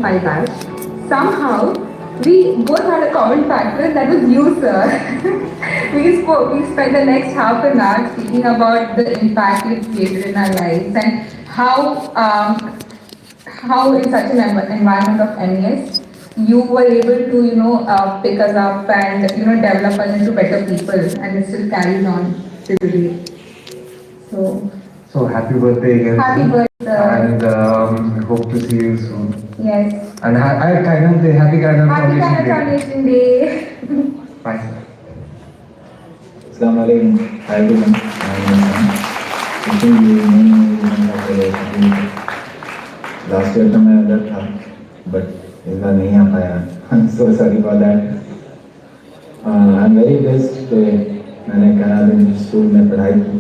my batch. Somehow, we both had a common factor that was you, sir. We spent the next half an hour speaking about the impact you created in our lives and how in such an environment of MES, you were able to, pick us up and, develop us into better people, and it still carries on till today. So, So happy birthday again. happy birthday, sir. And hope to see you soon. Yes. And I kind of happy kind of Happy Foundation Day. Foundation Day. Bye, sir. Assalamualaikum. Hi everyone. I think you know last year तो मैं उधर था, but इस बार नहीं आ पाया. I'm so sorry for that. I'm very blessed कि मैंने Canada school में पढ़ाई की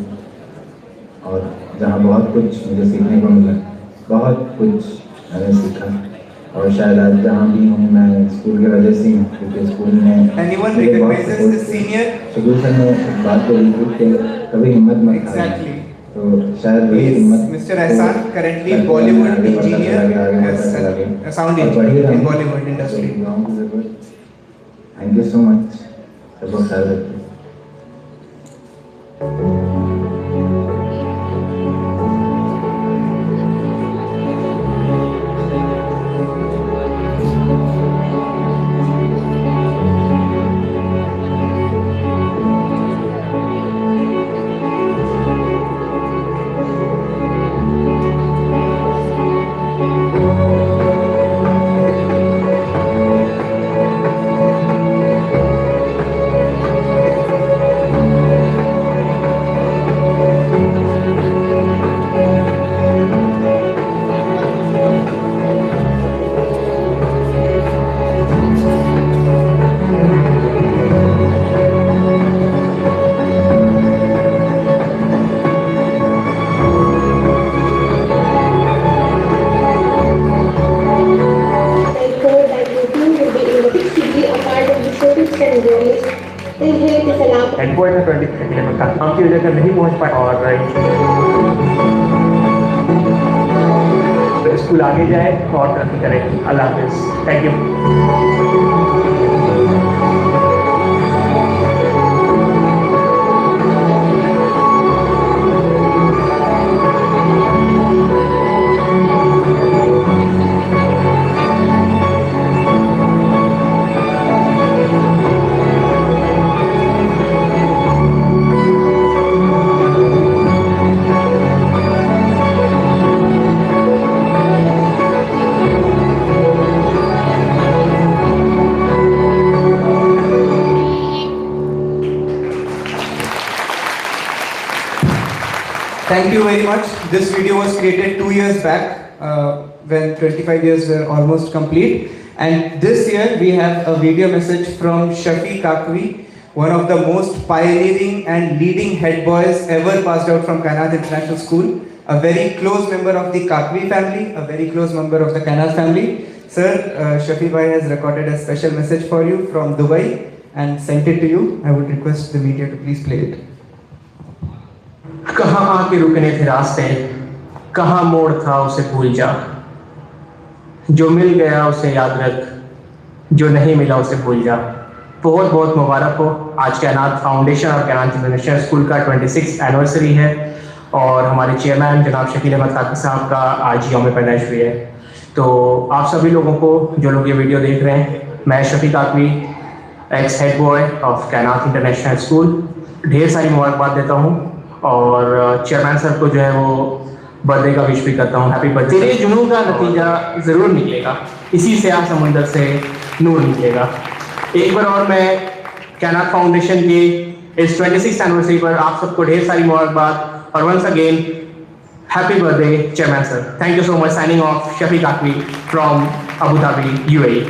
और जहाँ बहुत कुछ मुझे सीखने को मिला, बहुत कुछ मैंने सीखा और शायद आज जहाँ भी हूँ मैं स्कूल की वजह से हूँ क्योंकि स्कूल ने Anyone recognizes the senior? शुरू से मैं एक बात बोली थी कि कभी हिम्मत मत हारना. Exactly. तो शायद He is हिम्मत Mr. Ehsan, currently Bollywood engineer as a sound engineer in Bollywood industry. Thank you so much. सबको ख्याल रखिए. हेड बॉय में 23 किलोमीटर का काम की वजह से नहीं पहुंच पाए और तो स्कूल आगे जाए और तरक्की करे. अल्लाह हाफिज. Thank you. Thank you very much. This video was created 2 years back when 25 years were almost complete. And this year we have a video message from Shafi Kakwi, one of the most pioneering and leading head boys ever passed out from Kanad International School. A very close member of the Kakwi family, a very close member of the Kanad family. Sir, Shafi Bhai has recorded a special message for you from Dubai and sent it to you. I would request the media to please play it. कहाँ आके रुकने थे रास्ते, कहाँ मोड़ था उसे भूल जा. जो मिल गया उसे याद रख, जो नहीं मिला उसे भूल जा. बहुत बहुत मुबारक हो. आज कैनात फाउंडेशन और कैनात इंटरनेशनल स्कूल का 26th एनिवर्सरी है और हमारे चेयरमैन जनाब शकील अहमद काकी साहब का आज यौम पैदाइश हुई है. तो आप सभी लोगों को जो लोग ये वीडियो देख रहे हैं, मैं Shafi Kakvi, ex head boy of Kainat international school, ढेर सारी मुबारकबाद देता हूँ और चेयरमैन सर को जो है वो बर्थडे का विश भी करता हूँ. Happy birthday. तेरे जुनून का नतीजा ज़रूर निकलेगा, इसी से आप समुंदर से नूर निकलेगा. एक बार और मैं कैनात फाउंडेशन की इस 26th एनिवर्सरी पर आप सबको ढेर सारी मुबारकबाद और once again happy birthday chairman sir. Thank you so much. Signing off Shafi Kakvi from Abu Dhabi, UAE.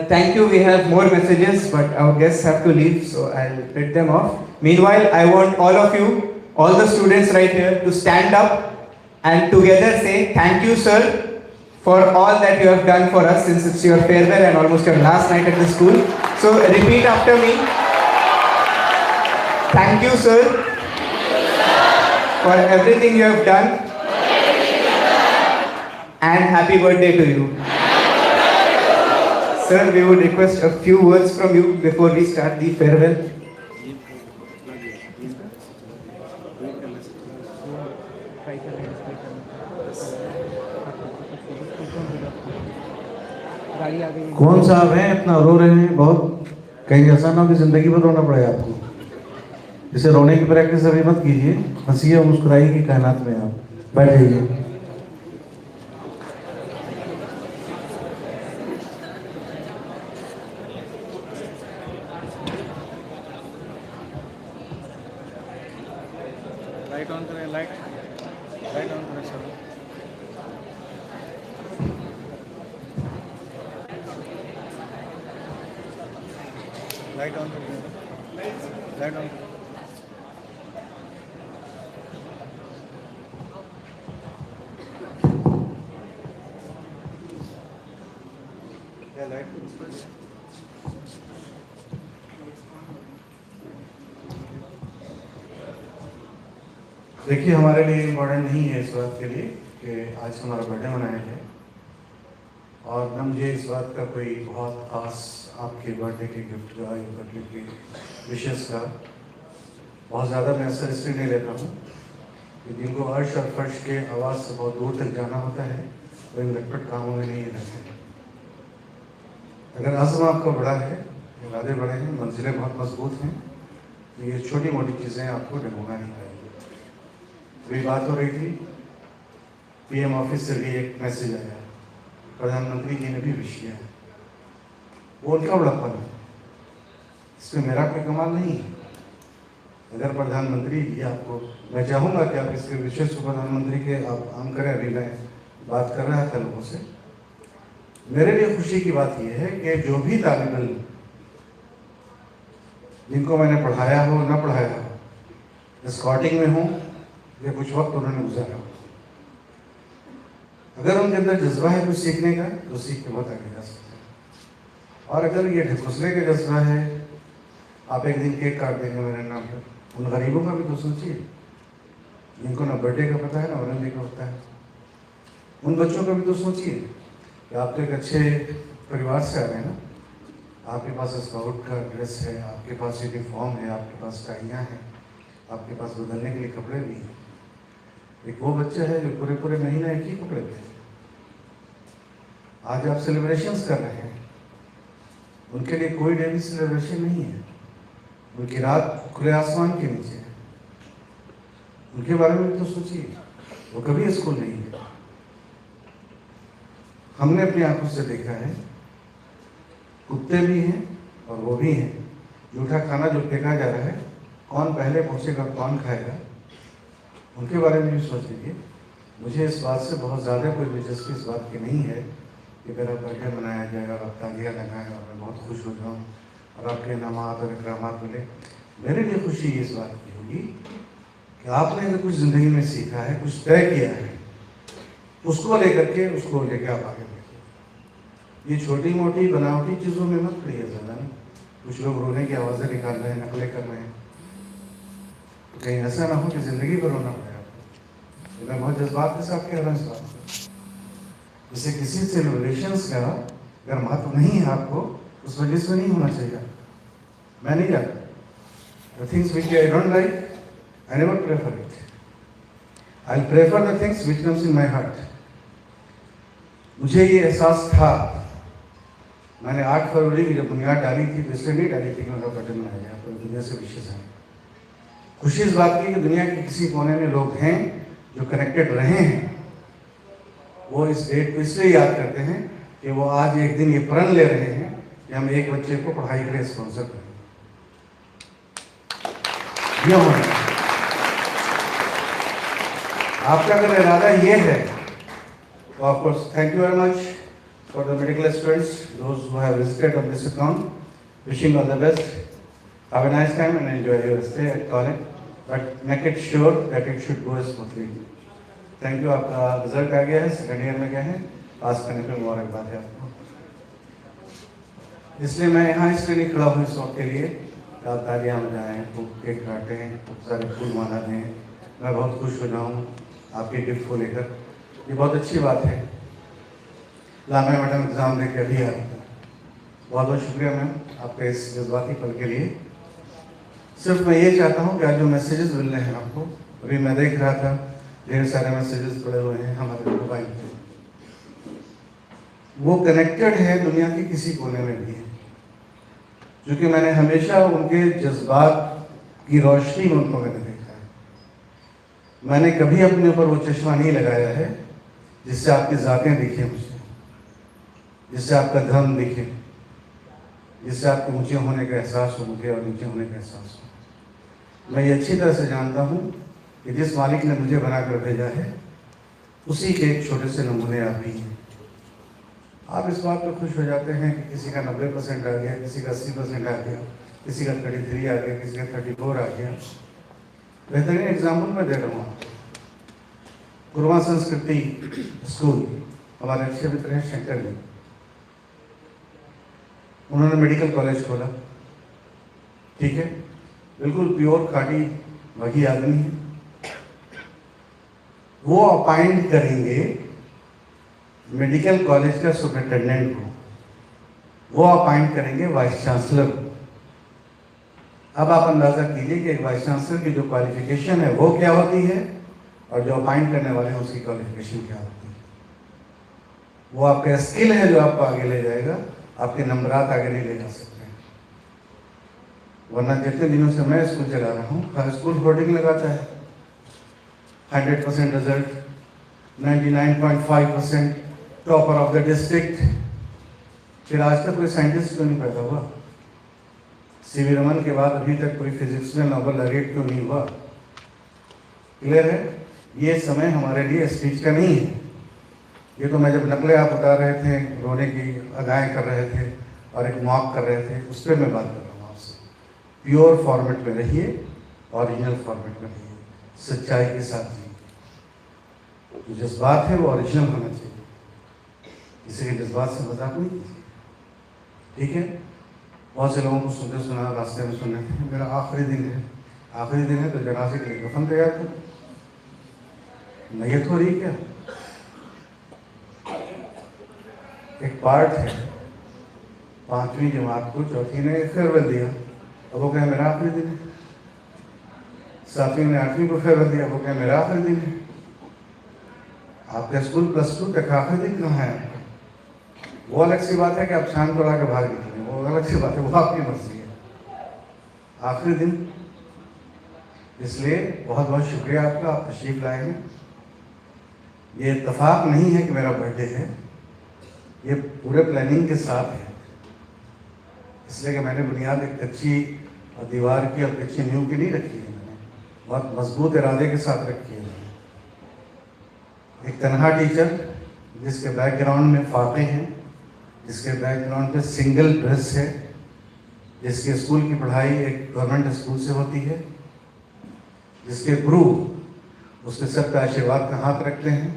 Thank you. We have more messages, but our guests have to leave, so I'll read them off. Meanwhile, I want all of you, all the students right here, to stand up and together say thank you, sir, for all that you have done for us since it's your farewell and almost your last night at the school. So repeat after me. Thank you, sir, for everything you have done and happy birthday to you. Sir, we would request a few words from you before we start the farewell. कौन साहब हैं इतना रो रहे हैं बहुत? कहीं ऐसा ना हो कि जिंदगी भर रोना पड़े आपको। इसे रोने की प्रैक्टिस अभी मत कीजिए, हंसिए और मुस्कुराइए की कायनात में आप बैठ जाइए। लाइट ऑन करें, लाइट ऑन करें सर। लाइट ऑन करें, लाइट ऑन करें। देखिए, हमारे लिए इम्पोर्टेंट नहीं है इस बात के लिए कि आज हमारा बर्थडे मनाया जाए, और न मुझे इस बात का कोई बहुत खास आपके बर्थडे के गिफ्ट का या बर्थडे के विशेष का बहुत ज़्यादा मैं असर इसलिए नहीं लेता हूँ कि जिनको अर्श और फर्श के आवाज़ से बहुत दूर तक जाना होता है वो इन लटपट कामों में नहीं रहते। अगर आज़म आपका बड़ा है, इरादे बड़े हैं, मंजिलें बहुत मजबूत हैं, तो ये छोटी मोटी चीज़ें आपको डगमगा नहीं पाएंगी। अभी बात हो रही थी, पीएम ऑफिस से भी एक मैसेज आया, प्रधानमंत्री जी ने भी विश किया है, वो उनका बड़प्पन है, इसमें मेरा कोई कमाल नहीं है। अगर प्रधानमंत्री जी आपको, मैं चाहूँगा कि आप इसके विशेष प्रधानमंत्री के आप आम करें। अभी मैं बात कर रहा था लोगों से, मेरे लिए खुशी की बात यह है कि जो भी तालिब इल्म जिनको मैंने पढ़ाया हो ना पढ़ाया हो, स्कॉटिंग में हूँ या कुछ वक्त उन्होंने गुजारा हो, अगर उनके अंदर जज्बा है कुछ सीखने का तो सीख के बहुत आगे जा सकते हैं। और अगर ये ढकोसले का जज्बा है, आप एक दिन केक काट देंगे मेरे नाम पर, उन गरीबों का भी तो सोचिए जिनको ना बर्थडे का पता है ना वरंदी का होता है। उन बच्चों का भी तो सोचिए कि आप तो एक अच्छे परिवार से आ रहे हैं ना, आपके पास स्काउट का ड्रेस है, आपके पास यूनिफॉर्म है, आपके पास टाइयाँ हैं, आपके पास बदलने के लिए कपड़े भी हैं। एक वो बच्चा है जो पूरे पूरे महीने एक ही कपड़े थे, आज आप सेलिब्रेशंस कर रहे हैं, उनके लिए कोई डेली सेलिब्रेशन नहीं है, उनकी रात खुले आसमान के नीचे है। उनके बारे में भी तो सोचिए, वो कभी स्कूल नहीं गए। हमने अपनी आंखों से देखा है, कुत्ते भी हैं और वो भी हैं। जूठा खाना जो फेंका जा रहा है, कौन पहले पहुंचेगा कौन खाएगा, उनके बारे में भी सोच लीजिए। मुझे इस बात से बहुत ज़्यादा कोई दिलचस्पी इस बात की नहीं है कि मेरा बर्थडे मनाया जाएगा और आप तालियाँ लगाएं और मैं बहुत खुश हो जाऊँ और आपके इनामात और इकरामात मिले। मेरे लिए खुशी इस बात की होगी कि आपने अगर कुछ ज़िंदगी में सीखा है, कुछ तय किया है, उसको लेकर के उसको लेके आप आगे बढ़िए। ये छोटी मोटी बनावटी चीज़ों में मत पड़िए ज़्यादा ना। कुछ लोग रोने की आवाज़ें निकाल रहे हैं, नकलें कर रहे हैं, तो कहीं ऐसा ना हो कि ज़िंदगी भर रोना पड़े आपको। तो मैं बहुत जज्बात के साथ कह रहा हूँ इस बात को। जैसे किसी सेलिब्रेशंस का अगर महत्व नहीं है आपको, उस वजह से नहीं होना चाहिए। मैं नहीं जाता। The things which I don't like, I never prefer it. I'll prefer the things which comes in my heart. मुझे ये एहसास था, मैंने 8 फरवरी की जब बुनियाद डाली थी तो इसलिए नहीं डाली थी कि मेरा बर्थडे मनाया जाए, पूरी दुनिया से विशेष है। खुशी इस बात की कि दुनिया के किसी कोने में लोग हैं जो कनेक्टेड रहे हैं, वो इस डेट को इसलिए याद करते हैं कि वो आज एक दिन ये प्रण ले रहे हैं कि हम एक बच्चे को पढ़ाई के लिए स्पॉन्सर करें। ये होना है। आपका अगर इरादा ये है तो of course thank you very much for the medical students, those who have visited on this account, wishing all the best, have a nice time and enjoy your stay at college, but make it sure that it should go smoothly. Thank you. आपका result आ गया है, second year में गए हैं, पास करने पर मुबारकबाद है आपको। इसलिए मैं यहाँ इसलिए नहीं खड़ा हूँ इस वक्त के लिए कि आप तालियाँ बजाएँ, खूब केक काटें, खूब सारे फूल माला दें, मैं बहुत खुश हो जाऊँ आपके गिफ्ट को लेकर। ये बहुत अच्छी बात है लामे मैडम एग्ज़ाम देकर अभी आ रही हैं। बहुत बहुत शुक्रिया मैम आपके इस जज्बाती पल के लिए। सिर्फ मैं ये चाहता हूँ कि आज जो मैसेजेस मिल रहे हैं आपको, अभी मैं देख रहा था ढेर सारे मैसेजेस पड़े हुए हैं हमारे मोबाइल पे, वो कनेक्टेड है दुनिया के किसी कोने में भी है, क्योंकि मैंने हमेशा उनके जज्बात की रोशनी में उनको मैंने देखा है। मैंने कभी अपने ऊपर वो चश्मा नहीं लगाया है जिससे आपकी ज़ातें दिखें मुझे, जिससे आपका धर्म दिखे, जिससे आपके ऊंचे होने का एहसास हो मुझे और नीचे होने का एहसास हो। मैं ये अच्छी तरह से जानता हूँ कि जिस मालिक ने मुझे बनाकर भेजा है उसी के एक छोटे से नमूने आप भी हैं। आप इस बात पर खुश हो जाते हैं कि किसी का 90% आ गया, किसी का 80% आ गया, किसी का 33 आ गया, किसी का 34 आ गया। बेहतरीन एग्जाम्पल मैं दे रहा हूँ आपको। गुरुआ संस्कृति स्कूल हमारे अच्छे मित्र हैं शंकर जी, उन्होंने मेडिकल कॉलेज खोला, ठीक है, बिल्कुल प्योर खाटी वही आदमी है। वो अपॉइंट करेंगे मेडिकल कॉलेज का सुपरिटेंडेंट को, वो अपॉइंट करेंगे वाइस चांसलर को। अब आप अंदाजा कीजिए कि एक वाइस चांसलर की जो क्वालिफिकेशन है वो क्या होती है और जो अपॉइंट करने वाले हैं उसकी क्वालिफिकेशन क्या होती है। वो आपका स्किल है जो आपको आगे ले जाएगा, आपके नंबरात आगे नहीं ले जा सकते हैं। वरना जितने दिनों से मैं स्कूल चला रहा हूँ, हर स्कूल होर्डिंग लगाता है 100% result, 99.5% topper of the district. फिर आज तक कोई साइंटिस्ट क्यों नहीं पैदा हुआ? सीवी रमन के बाद अभी तक कोई फिजिक्स में नोबेल लॉरेट क्यों नहीं हुआ? क्लियर है? ये समय हमारे लिए स्पीच का नहीं है। ये तो मैं जब नकलें आप बता रहे थे, रोने की अदाएँ कर रहे थे और एक मॉक कर रहे थे, उस पर मैं बात कर रहा हूँ आपसे। प्योर फॉर्मेट में रहिए, ओरिजिनल फॉर्मेट में रहिए, सच्चाई के साथ जिए। जो जज्बात है वो ओरिजिनल होना चाहिए, किसी के जज्बात से मजाक नहीं कीजिए, ठीक है? बहुत से लोगों को सुनते सुना रास्ते में सुन रहे थे, मेरा आखिरी दिन है, आखिरी दिन है तो जनाजे के लिए कफन तैयार करो, मैयत हो रही क्या? एक पार्ट है, 5वीं जमात को चौथी ने फेयरवेल दिया, अब वो कहे मेरा आखिरी दिन है। 7वीं ने 8वीं को फेयरवेल दिया, वो कहे मेरा आखिरी दिन है। आपका स्कूल +2 तक आखिरी दिन कहाँ है? वो अलग सी बात है कि आप शाम तोड़ा के भाग निकले, वो अलग सी बात है, वो आपकी मर्जी है। आखिरी दिन, इसलिए बहुत बहुत शुक्रिया आपका, आप तशरीफ लाए हैं। ये इत्तेफाक नहीं है कि मेरा बर्थडे है, ये पूरे प्लानिंग के साथ है, इसलिए कि मैंने बुनियाद एक कच्ची और दीवार की और कच्ची नींव की नहीं रखी है, मैंने बहुत मजबूत इरादे के साथ रखी है। एक तनहा टीचर जिसके बैकग्राउंड में फाके हैं, जिसके बैकग्राउंड पे सिंगल ड्रेस है, जिसके स्कूल की पढ़ाई एक गवर्नमेंट स्कूल से होती है, जिसके गुरु उसके सर पे आशीर्वाद का हाथ रखते हैं,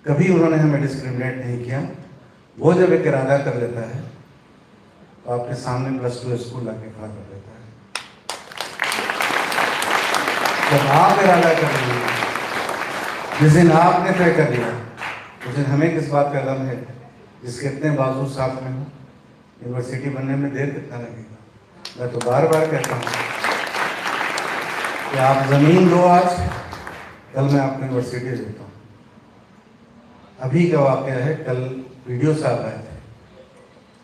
कभी उन्होंने हमें डिस्क्रिमिनेट नहीं किया। वो जब एक इरादा कर लेता है तो आपके सामने +2 स्कूल लाके खड़ा कर देता है। जब आप इरादा कर रहे हैं, जिस दिन आपने तय कर लिया, उस दिन हमें किस बात का गम है? जिसके इतने बाजू साथ में हो, यूनिवर्सिटी बनने में देर कितना लगेगा? मैं तो बार बार कहता हूँ कि आप ज़मीन दो आज, कल मैं आपको यूनिवर्सिटी देता हूँ। अभी का वाक़या है, कल वीडियो साहब आए थे,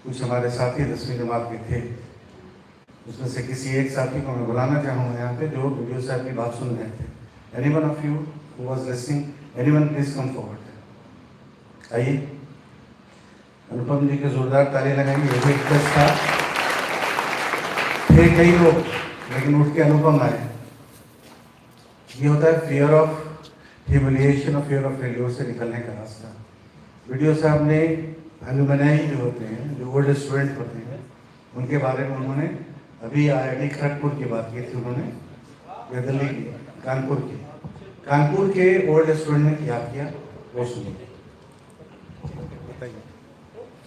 कुछ हमारे साथी 10वीं जमात के थे, उसमें से किसी एक साथी को मैं बुलाना चाहूँगा यहाँ पे जो वीडियो साहब की बात सुन रहे थे। Anyone of you who was listening, anyone please come forward. आइए, अनुपम जी के जोरदार ताली लगाएंगे। ये भी एक टेस्ट था, थे कई लोग लेकिन उठ के अनुपम आए। ये होता है फियर ऑफ ह्यूमिलिएशन और फियर ऑफ फेल्योर से निकलने का रास्ता। वीडियो साहब ने एलुमनाई जो होते हैं, जो ओल्ड स्टूडेंट होते हैं, उनके बारे में उन्होंने अभी IIT खड़गपुर की बात की थी, उन्होंने या दिल्ली की, कानपुर के ओल्ड स्टूडेंट ने क्या किया वो सुनिए।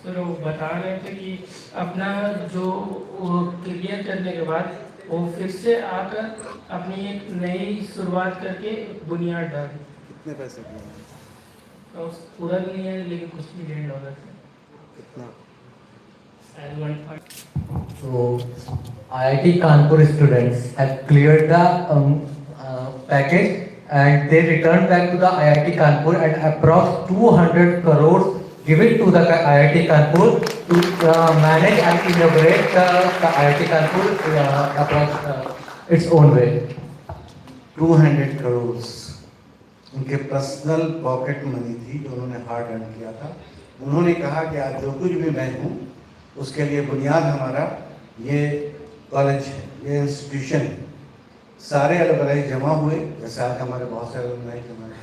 सर वो बता रहे थे कि अपना जो क्लियर करने के बाद वो फिर से आकर अपनी एक नई शुरुआत करके बुनियाद डाली। कितने पैसे दिए? और पूरा भी नहीं है लेकिन कुछ $1 से कितना as 1.5. So, IIT Kanpur students have cleared the package and they returned back to the IIT Kanpur at approx 200 crores given to the IIT Kanpur to manage and inaugurate the IIT Kanpur approx its own way. 200 crore उनके personal pocket money थी जो उन्होंने hard earn किया था। उन्होंने कहा कि आज जो कुछ भी मैं हूँ उसके लिए बुनियाद हमारा ये कॉलेज है, ये इंस्टीट्यूशन है। सारे अलग जमा हुए, जैसे आज हमारे बहुत सारे अलग जमा हुए।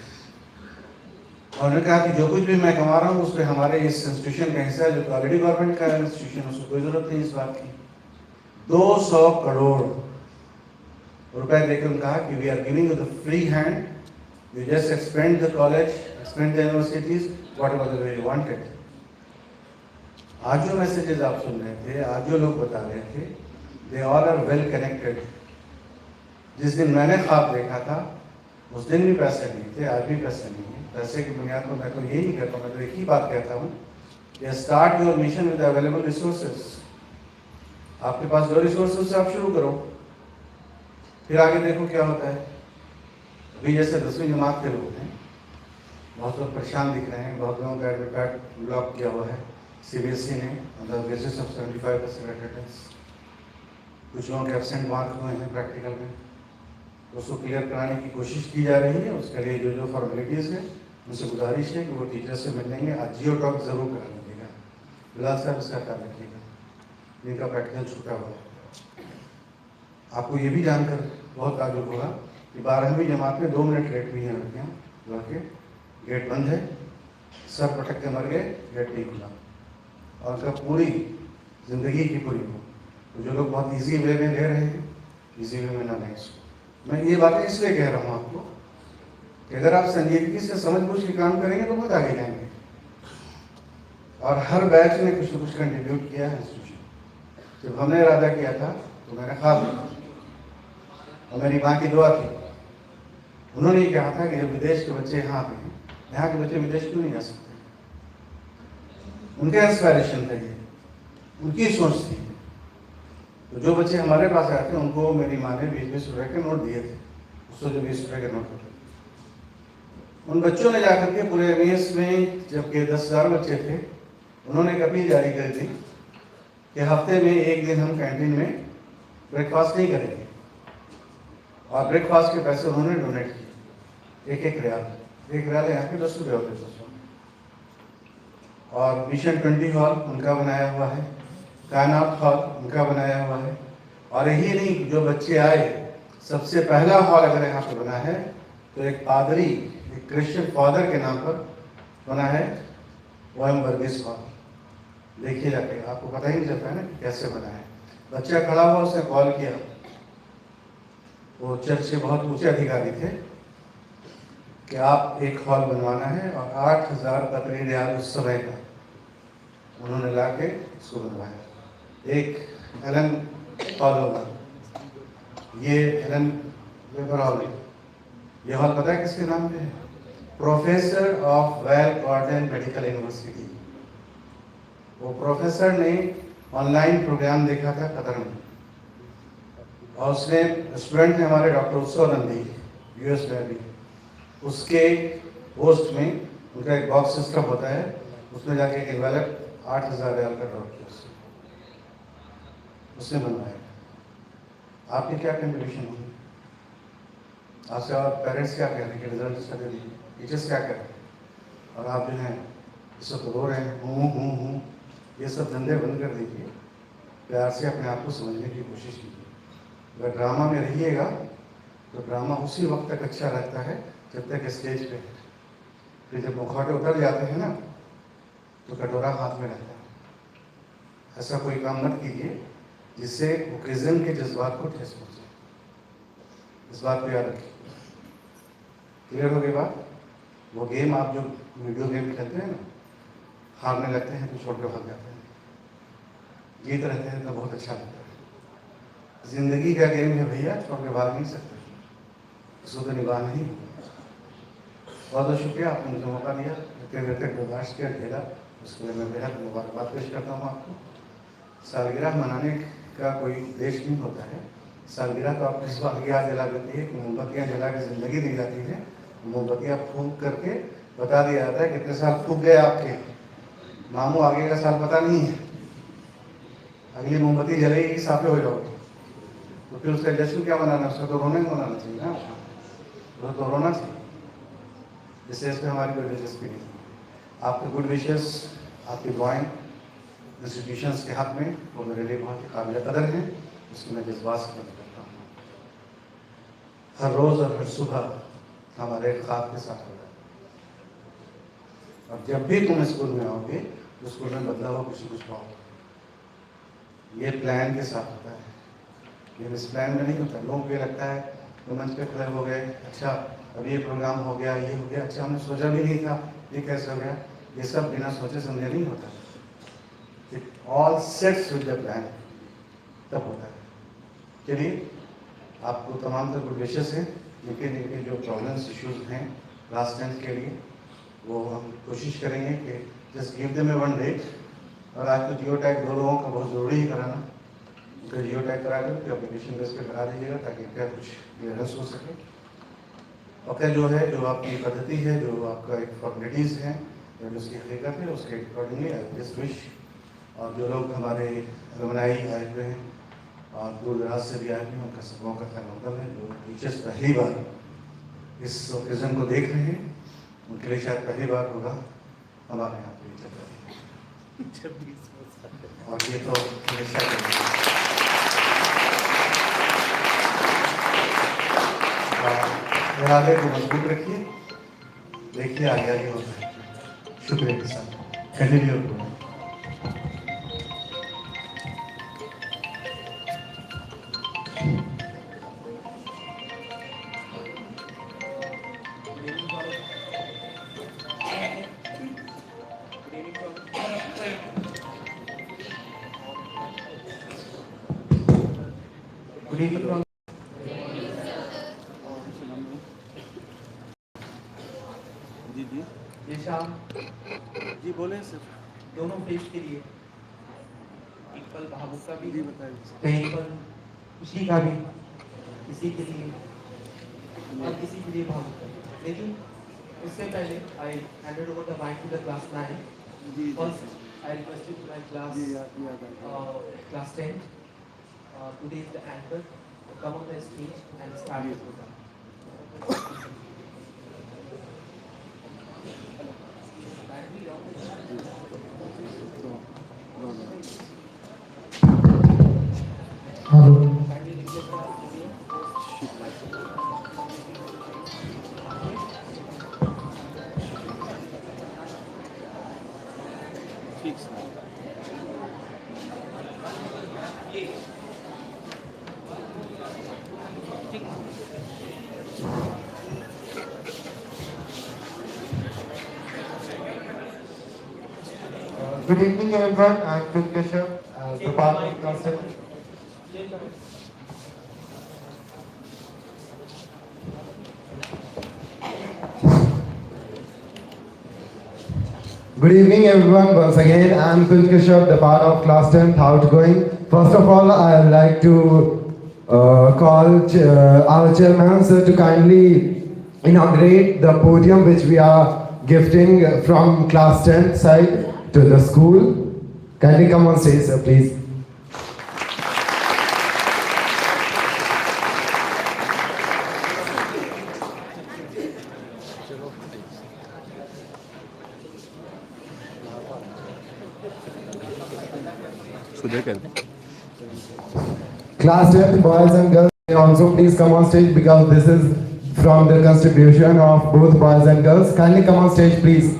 और उन्होंने कहा कि जो कुछ भी मैं कमा रहा हूँ उस पर हमारे इस इंस्टीट्यूशन का हिस्सा है, जो ऑलरेडी गवर्नमेंट का इंस्टीट्यूशन है, उसको कोई ज़रूरत नहीं इस बात की। 200 करोड़ रुपए देकर उन्होंने कहा कि we are giving the free hand, we just expand the college, expand the universities whatever the way you wanted. आज जो मैसेजेस आप सुन रहे थे, आज जो लोग बता रहे थे, they all are well connected. जिस दिन मैंने ख्वाब देखा था उस दिन भी पैसे नहीं थे, आज भी पैसे नहीं है। पैसे की बुनियाद पर मैं तो यही नहीं कहता, मैं तो एक ही बात कहता हूँ कि start your mission with available resources. आपके पास जो रिसोर्सेज से आप शुरू करो, फिर आगे देखो क्या होता है। अभी जैसे 10वीं जमात के लोग हैं, बहुत लोग परेशान दिख रहे हैं, बहुत लोगों का एडमिट कार्ड ब्लॉक किया हुआ है CBSE ने on the basis of 75% attendance. कुछ लोगों के एब्सेंट मार्क हुए हैं प्रैक्टिकल में, तो उसको क्लियर कराने की कोशिश की जा रही है। उसके लिए जो जो फॉर्मेलिटीज़ है उनसे गुजारिश है कि वो टीचर से मिल लेंगे। आज जियो टॉक जरूर करा लीजिएगा, बिलाल साहब इसका ख्याल रखिएगा, जिनका प्रैक्टिकल छूटा हुआ है। आपको ये भी जानकर बहुत ताजुब होगा कि 12वीं जमात में 2 मिनट लेट हुई हैं लड़कियाँ, लड़के गेट बंद है, सर पटक के मर गए, गेट नहीं खुला, और उनका पूरी ज़िंदगी की पूरी हो। तो जो लोग बहुत इजी वे में ले रहे हैं, इजी वे में ना लें इसको। मैं ये बातें इसलिए कह रहा हूँ आपको कि अगर आप संजीदगी से समझ बूझ के काम करेंगे तो बहुत आगे जाएंगे। और हर बैच ने कुछ न कुछ कंट्रीब्यूट किया है इंस्टीट्यूशन। जब हमने इरादा किया था तो मैंने ख्वाब देखा और मेरी माँ की दुआ थी। उन्होंने ये कहा था कि जब विदेश के बच्चे यहाँ पे हैं, यहाँ के बच्चे विदेश क्यों नहीं जा सकते। उनका इंस्पायरेशन था ये, उनकी सोच थी। तो जो बच्चे हमारे पास आए थे उनको मेरी माँ ने 20-20 रुपए के नोट दिए थे, उससे जो 20 रुपए के नोट होते। उन बच्चों ने जाकर के पूरे एमएस में, जबकि 10,000 बच्चे थे, उन्होंने एक अपील जारी कर दी कि हफ्ते में एक दिन हम कैंटीन में ब्रेकफास्ट नहीं करेंगे। और ब्रेकफास्ट के पैसे उन्होंने डोनेट किए, एक रियाल यहाँ के 10 रुपये होते थे। और मिशन 20 हॉल उनका बनाया हुआ है, कायनात हॉल उनका बनाया हुआ है। और यही नहीं, जो बच्चे आए, सबसे पहला हॉल अगर यहाँ पे बना है तो एक पादरी, एक क्रिश्चियन फादर के नाम पर बना है, ओएम वर्गीस हॉल। देखिए जाके, आपको पता ही नहीं चलता है ना कि कैसे बना है। बच्चा खड़ा हुआ, उसने कॉल किया, वो चर्च के बहुत ऊंचे अधिकारी थे, कि आप एक हॉल बनवाना है, और 8,000 बकरी रियाल उस समय का उन्होंने ला के उसको बनवाया। एक एलन हॉल होगा, ये एलन वेबर हॉल है। ये हॉल पता है किसके नाम पे है? Professor of Weill Cornell medical university. वो प्रोफेसर ने ऑनलाइन प्रोग्राम देखा था कतर में, और उसने स्टूडेंट है हमारे डॉक्टर उत्सव नंदी, US में भी, उसके पोस्ट में उनका एक बॉक्स सिस्टम होता है, उसमें जाके एक एनवेलप 8,000 रियाल का ड्रॉप किया उसने बनवाया। आपके क्या कंट्रीब्यूशन होगी? आपसे और पेरेंट्स क्या कह रहे हैं कि रिजल्ट इसका दे दीजिए, टीचर्स क्या कह रहे हैं, और आप जो हैं इस वक्त रो रहे हैं हूँ, ये सब धंधे बंद कर दीजिए। प्यार से अपने आप को समझने की कोशिश कीजिए। अगर ड्रामा में रहिएगा तो ड्रामा उसी वक्त तक अच्छा रहता है जब तक स्टेज पे, फिर जब मुखौटे उतर जाते हैं ना तो कटोरा हाथ में रहता है। ऐसा कोई काम मत कीजिए जिससे ओकेजन के जज्बात को ठेस पहुंचे। इस बात को याद रखिए। क्लियर हो गई बात? वो गेम, आप जो वीडियो गेम खेलते हैं ना, हारने लगते हैं तो छोड़ के भाग जाते हैं, जीत रहते हैं तो बहुत अच्छा लगता है। जिंदगी का गेम है भैया, छोड़ के भाग नहीं सकते, उसको तो निभा नहीं। बहुत बहुत शुक्रिया, आपने मुझे मौका दिया। इतने देर तक बर्दाश्त किया झेला, उसके लिए मैं बेहद मुबारकबाद पेश करता हूँ आपको। सालगिरह मनाने का कोई उद्देश्य नहीं होता है। सालगिरह तो आप इस बात की याद दिला देती है कि मोमबत्तियाँ जला के ज़िंदगी दी जाती है। मोमबत्तियाँ फूंक करके बता दिया जाता है कितने साल फूक गए आपके, मामू आगे का साल पता नहीं है, अगली मोमबत्ती जलेगी कि साफे हो जाओगे। तो फिर उसका जश्न क्या मनाना, उसका तो रोने को मनाना चाहिए ना, वो तो रोना चाहिए। इससे इसमें हमारी कोई दिलचस्पी नहीं। आपके गुड विशेस, आपकी ड्राइंग इंस्टीट्यूशंस के हक में वो मेरे लिए बहुत ही काबिल कदर हैं, उसकी मैं जज्बात से मदद करता हूँ। हर रोज़ और हर सुबह हमारे ख्वाब के साथ होता है, और जब भी तुम स्कूल में आओगे तो स्कूल में बदलाव कुछ न कुछ पाओगे। ये प्लान के साथ होता है, लेकिन इस प्लान में नहीं होता। लोगों को ये लगता है तो मंच पे खड़े हो गए, अच्छा अब ये प्रोग्राम हो गया, ये हो गया, अच्छा हमने सोचा भी नहीं था, ये कैसे हो गया। ये सब बिना सोचे समझे नहीं होता। It all sets with the plan, तब होता है। चलिए, आपको तमाम तरह गुड विशेस हैं, लेकिन इनके जो प्रॉब्लम्स इश्यूज हैं क्लास 10 के लिए, वो हम कोशिश करेंगे कि जस्ट गिव देम ए वन डेट। और आज तो जियो टैग 2 लोगों का बहुत ज़रूरी ही कराना, उनका जियो टैग करा कर एप्लीकेशन बेस पर करा दीजिएगा ताकि क्या कुछ क्लियरेंस हो सके। और क्या जो है, जो आपकी पद्धति है, जो आपका एक फॉर्मेलिटीज़ हैं, जो उसकी हकीकत है, उसके अकॉर्डिंगली आई दिस विश। और जो लोग हमारे अलमनाई आए हुए हैं और दूर दराज से भी आए हुए हैं, उनका सबों का खैर है। जो टीचर्स पहली बार इस ओकेज़न को देख रहे हैं, उनके लिए शायद पहली बार होगा हमारे यहाँ पे 26 और ये तो हमेशा इरादे को मजबूत रखिए, देखिए आगे आगे होता है। शुक्रिया के साथ कंटिन्यू करो। Good evening. जी जी ये शाम जी बोले सर। दोनों देश के लिए एक पल भावुक का भी, जी बताइए। कहीं पर खुशी का भी, किसी के लिए और किसी के लिए भावुक का। लेकिन उससे पहले I handed over the mike to the class 9। G first I requested my class G याद आ class 10 today is the anchor come on the stage and start the program. ठीक sir. Good evening, everyone. I'm Phil Kashyap, Department of Civil. Good evening, everyone. Once again, I'm Phil Kashyap, the part of Class 10. How it's going? First of all, I'd like to call our chairman, sir, to kindly inaugurate the podium which we are gifting from Class 10 side to the school. Kindly come on stage, sir, please. Class 10 boys and girls also please come on stage because this is from the contribution of both boys and girls. Kindly come on stage, please.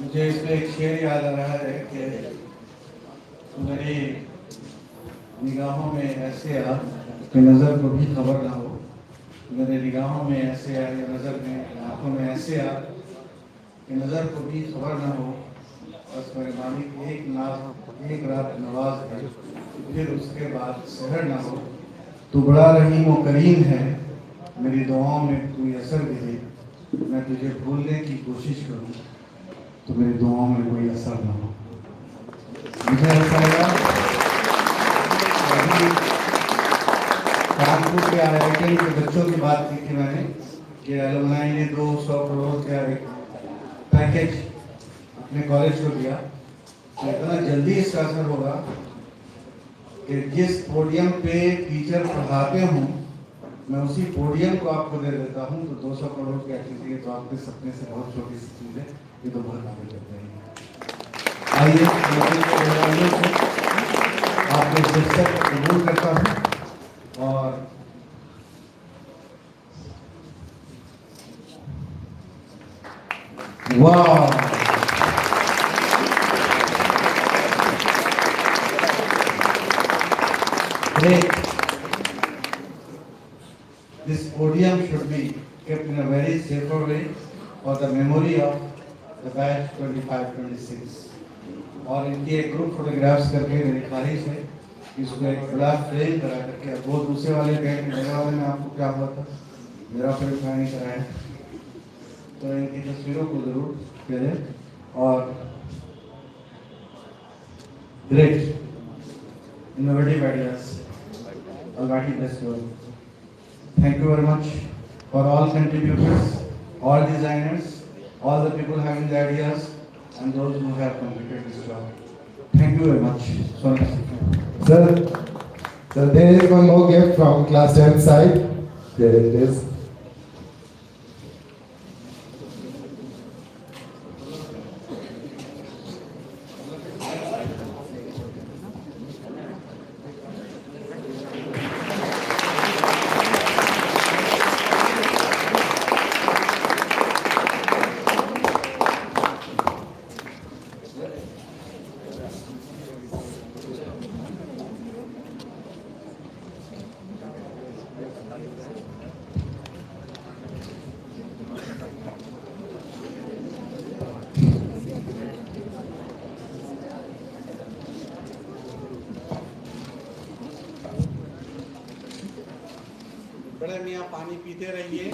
मुझे इसमें एक शेर याद आ रहा है कि मेरी निगाहों में ऐसे आ कि नज़र को भी खबर ना हो, मेरे निगाहों में ऐसे आ या नज़र में आंखों में ऐसे आ कि नज़र को भी खबर ना हो, बस मेरे मालिक एक रात नवाज है, फिर उसके बाद सहर ना हो। तू बड़ा रहीम व करीम है, मेरी दुआओं में कोई असर दे, मैं तुझे भूलने की कोशिश करूँ तो मेरी दुआओं में कोई असर ना हो। मुझे ऐसा लगा अभी कानपुर के IIT के बच्चों की बात की थी मैंने कि एलुमनाई ने 200 करोड़ का एक पैकेज अपने कॉलेज को दिया, तो इतना जल्दी इसका असर होगा कि जिस पोडियम पे टीचर पढ़ाते हूँ मैं उसी पोडियम को आपको दे देता हूँ, तो 200 करोड़ की एक्टिविटी तो आपके सपने से बहुत छोटी सी चीज़ है, ये तो बहुत आगे चल रही है। आइए आपके शिक्षक को कबूल करता हूँ और वाह great. This podium should be kept in a very safer way for the memory of the batch 25-26. और इनकी एक ग्रुप फोटोग्राफ्स करके मेरी ख्वाहिश है इसको एक बड़ा फ्रेम करा करके, वो दूसरे वाले बैग मेरे वाले में आपको क्या हुआ था, मेरा फ्रेम नहीं कराया, तो इनकी तस्वीरों को जरूर करें। और great innovative ideas, Almighty bless you all. Thank you very much for all contributors, all designers, all the people having the ideas, and those who have completed this job. Thank you very much. Sir, there is one more gift from class 10 side. There it is. बड़े मियाँ पानी पीते रहिए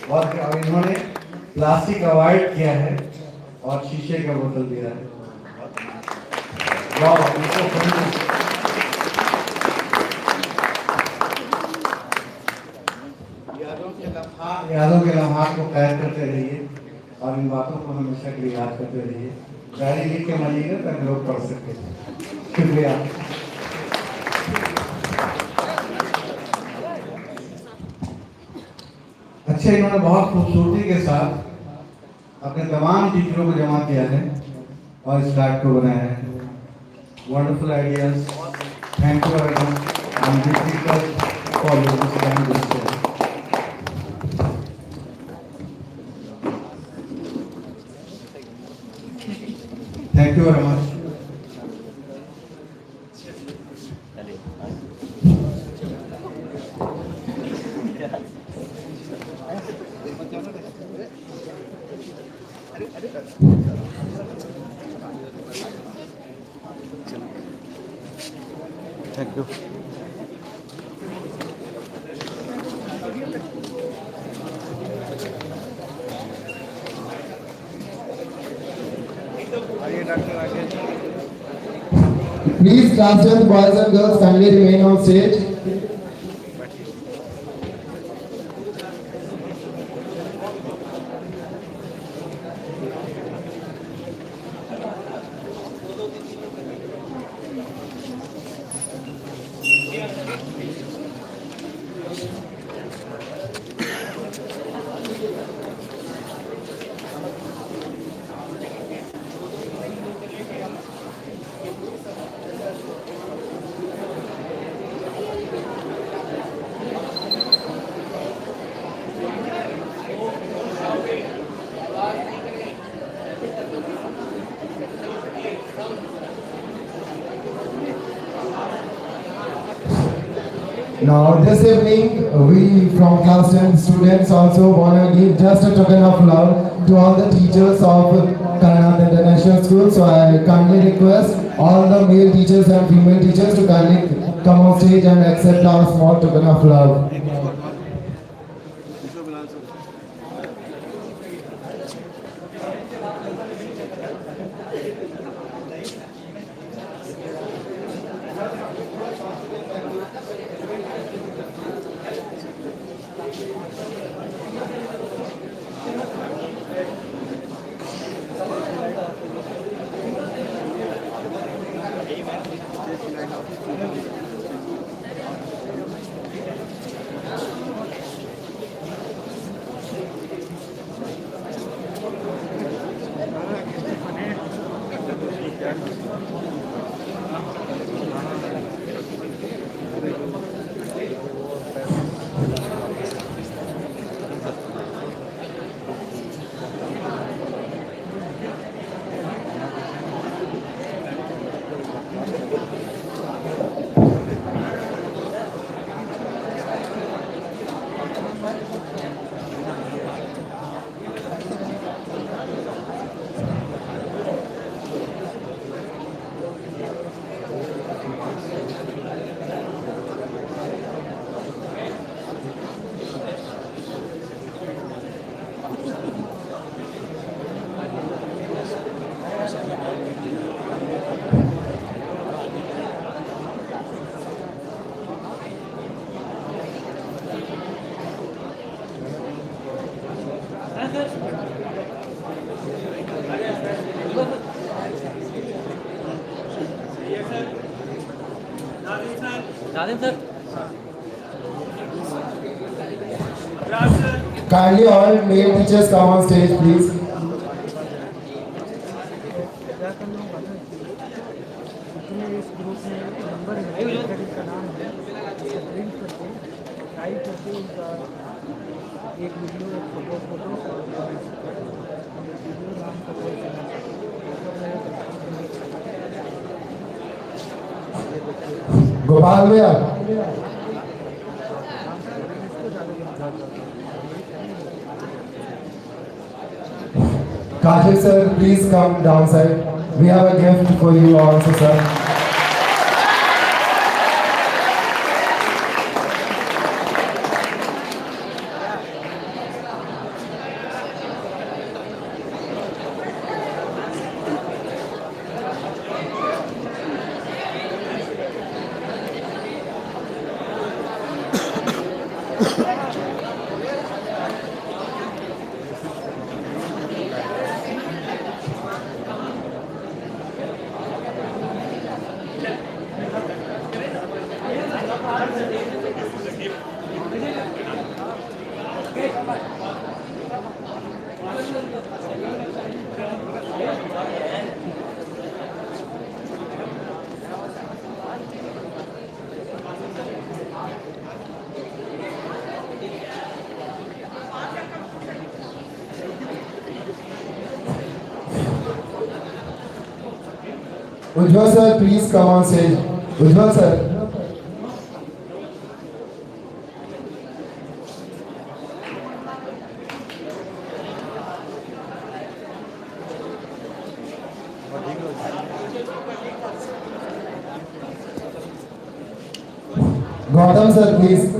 और इन्होंने plastic avoid किया है और शीशे का बोतल दिया है। वाह, यादों के लम्हात को कैद करते रहिए और इन बातों को हमेशा के लिए याद करते रहिए। डायरी लिख के मनिएगा ताकि लोग पढ़ सके। शुक्रिया। अच्छा, इन्होंने बहुत खूबसूरती के साथ अपने तमाम टीचरों को जमा किया है और इस कार्ड को बनाया है। Wonderful ideas, thank you very much for your thank you very much. Thank you. आइए डॉक्टर आगे. Please, class 10th boys and girls, kindly remain on stage. Now, this evening, we from class 10 students also want to give just a token of love to all the teachers of Karnataka International School. So I kindly request all the male teachers and female teachers to kindly come on stage and accept our small token of love. इसको मिला sir. Kindly all male teachers come on stage, please. Gopal Bhaiya. Kashif sir, please come downside. We have a gift for you also, sir. Ujjwal sir, please come on stage. Ujjwal sir. Gautam sir, please.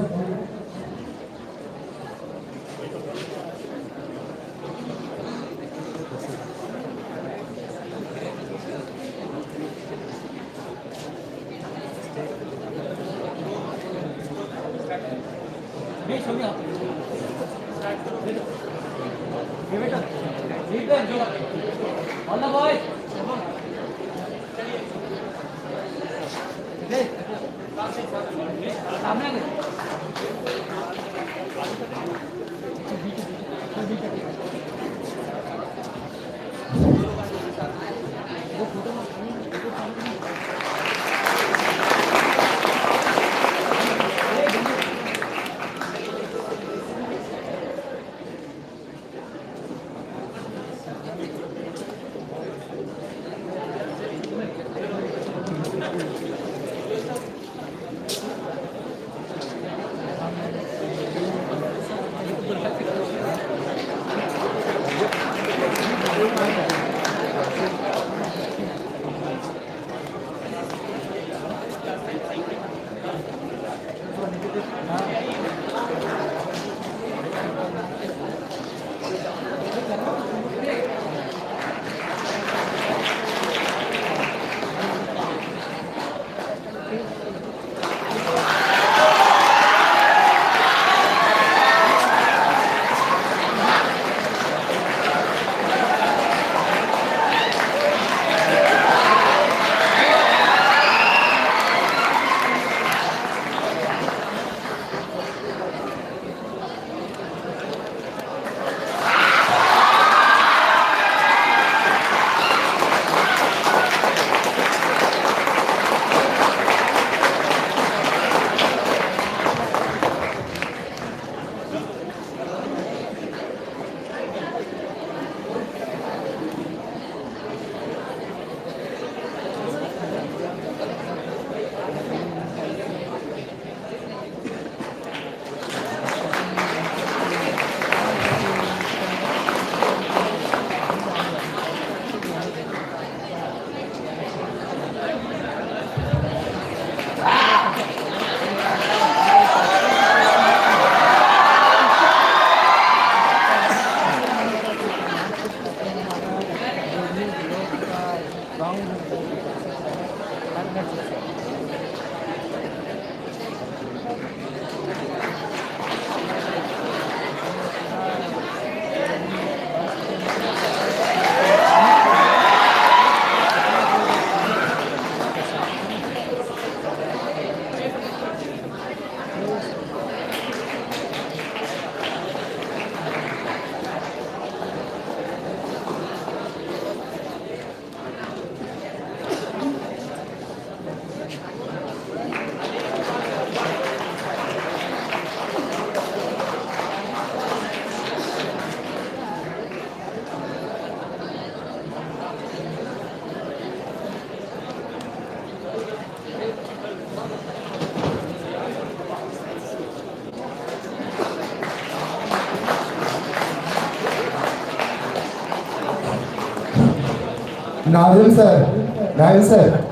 Nazim sir, Nazim sir,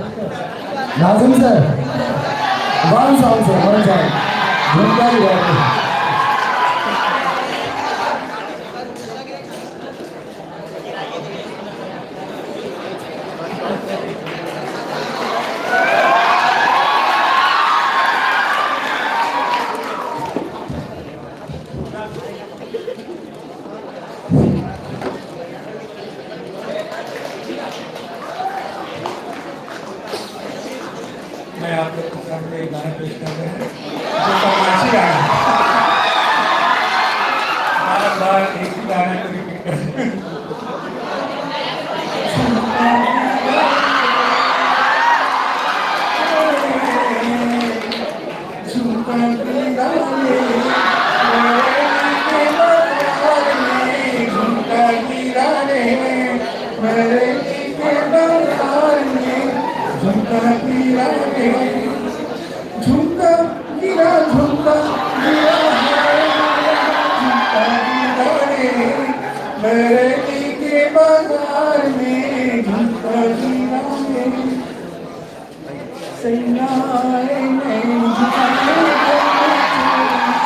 Nazim sir. One song sir, one song. Jhumka Diwali. मैं आप लोग के सामने एक गाना पेश कर रहे हैं जो फरमाइशी गाना है। बार एक ही गाना को रिपीट कर रहे हैं। झुमका गिरा झुमका गिरा झुमका गिरा रे मेरे दिल के बाजार में झुमका सैयाए नहीं झुकाए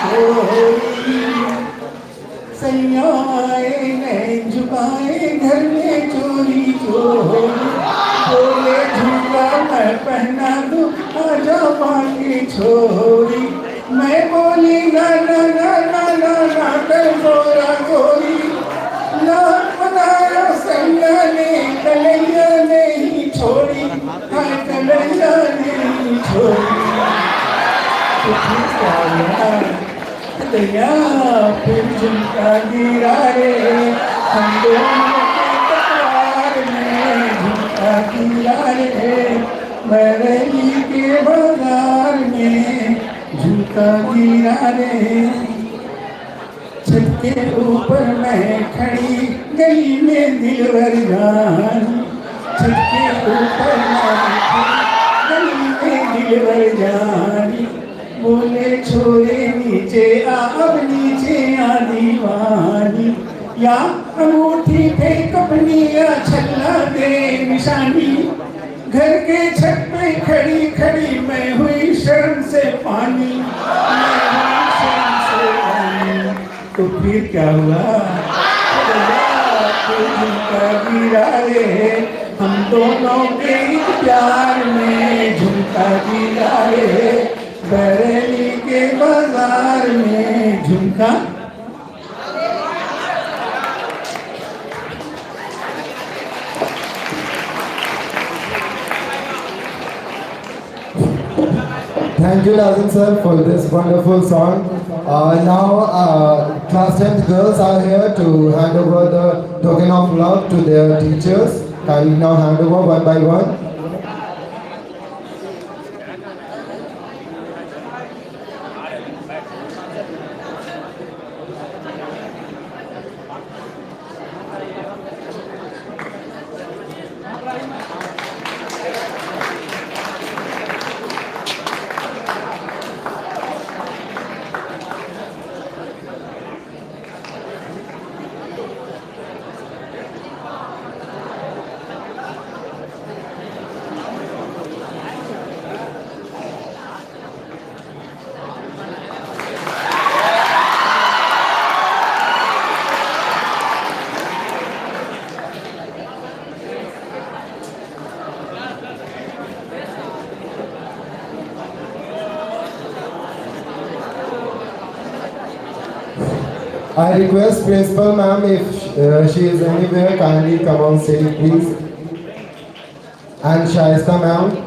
छोरी, सैयाए नहीं झुकाए घर में चोरी चोरी, बोले झुका मैं पहना दूं आजा बाकी छोरी, मैं बोली ना ना ना ना ना ना कर गोरा गोरी, ना बनाया सैया ने कलैया नहीं छोड़ी, हाय कलैया नहीं छोड़ी, कलैया फिर झुमका गिरा रे, हम दोनों के तकरार में झुमका गिरा रे, बरेली के बाजार में झुमका गिरा रे, छत के ऊपर मैं खड़ी गली में दिलवर जान, छत के ऊपर मैं खड़ी गली में दिलवर जानी, बोले छोरे नीचे आ अब नीचे आ दीवानी, या अंगूठी फेंक अपनी या छल्ला दे निशानी, घर के छत पे खड़ी खड़ी मैं हुई शर्म से पानी, मैं हुई शर्म से पानी, तो फिर क्या हुआ झुमका गिरा रे, हम दोनों के प्यार में झुमका गिरा रे, बरेली के बाजार में झुमका। Thank you, Lazim sir, for this wonderful song. Now, class 10th girls are here to hand over the token of love to their teachers. Kindly now hand over one by one. I request Principal Ma'am if she is anywhere, kindly come on stage please. And Shaista Ma'am.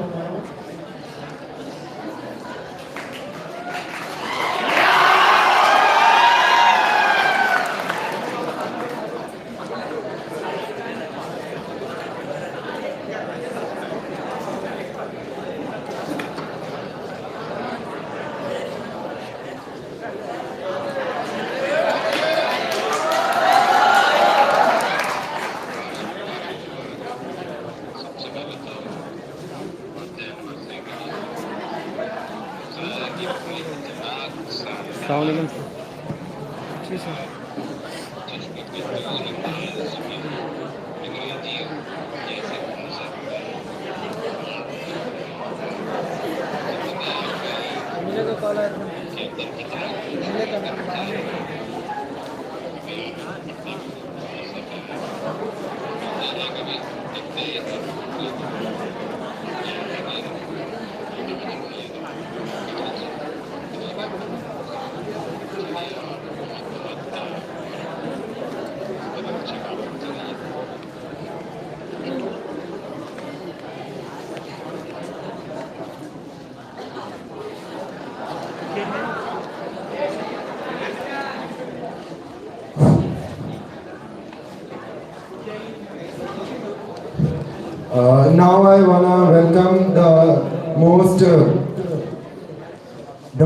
Now I wanna welcome the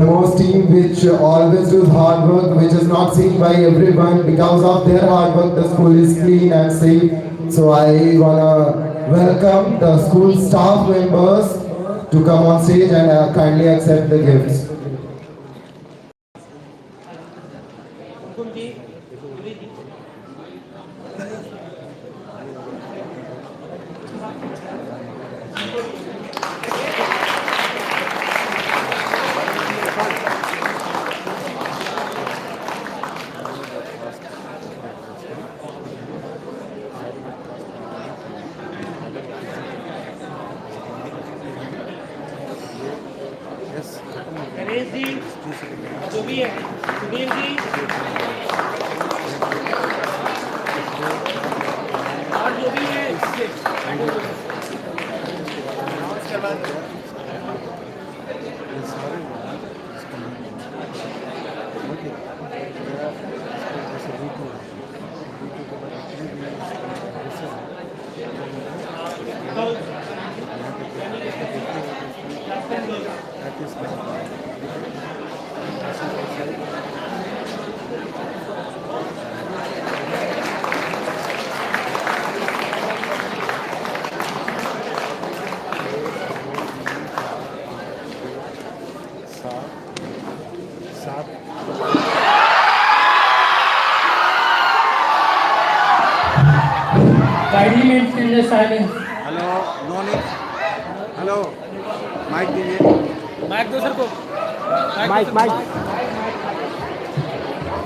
most team which always does hard work, which is not seen by everyone. Because of their hard work, the school is clean and safe. So I wanna welcome the school staff members to come on stage and kindly accept the gifts. जो भी है सुधीर जी और जो भी है उसके बाद kindly maintain the silence. Hello no need hello mike दीजिए माइक दो सर को माइक माइक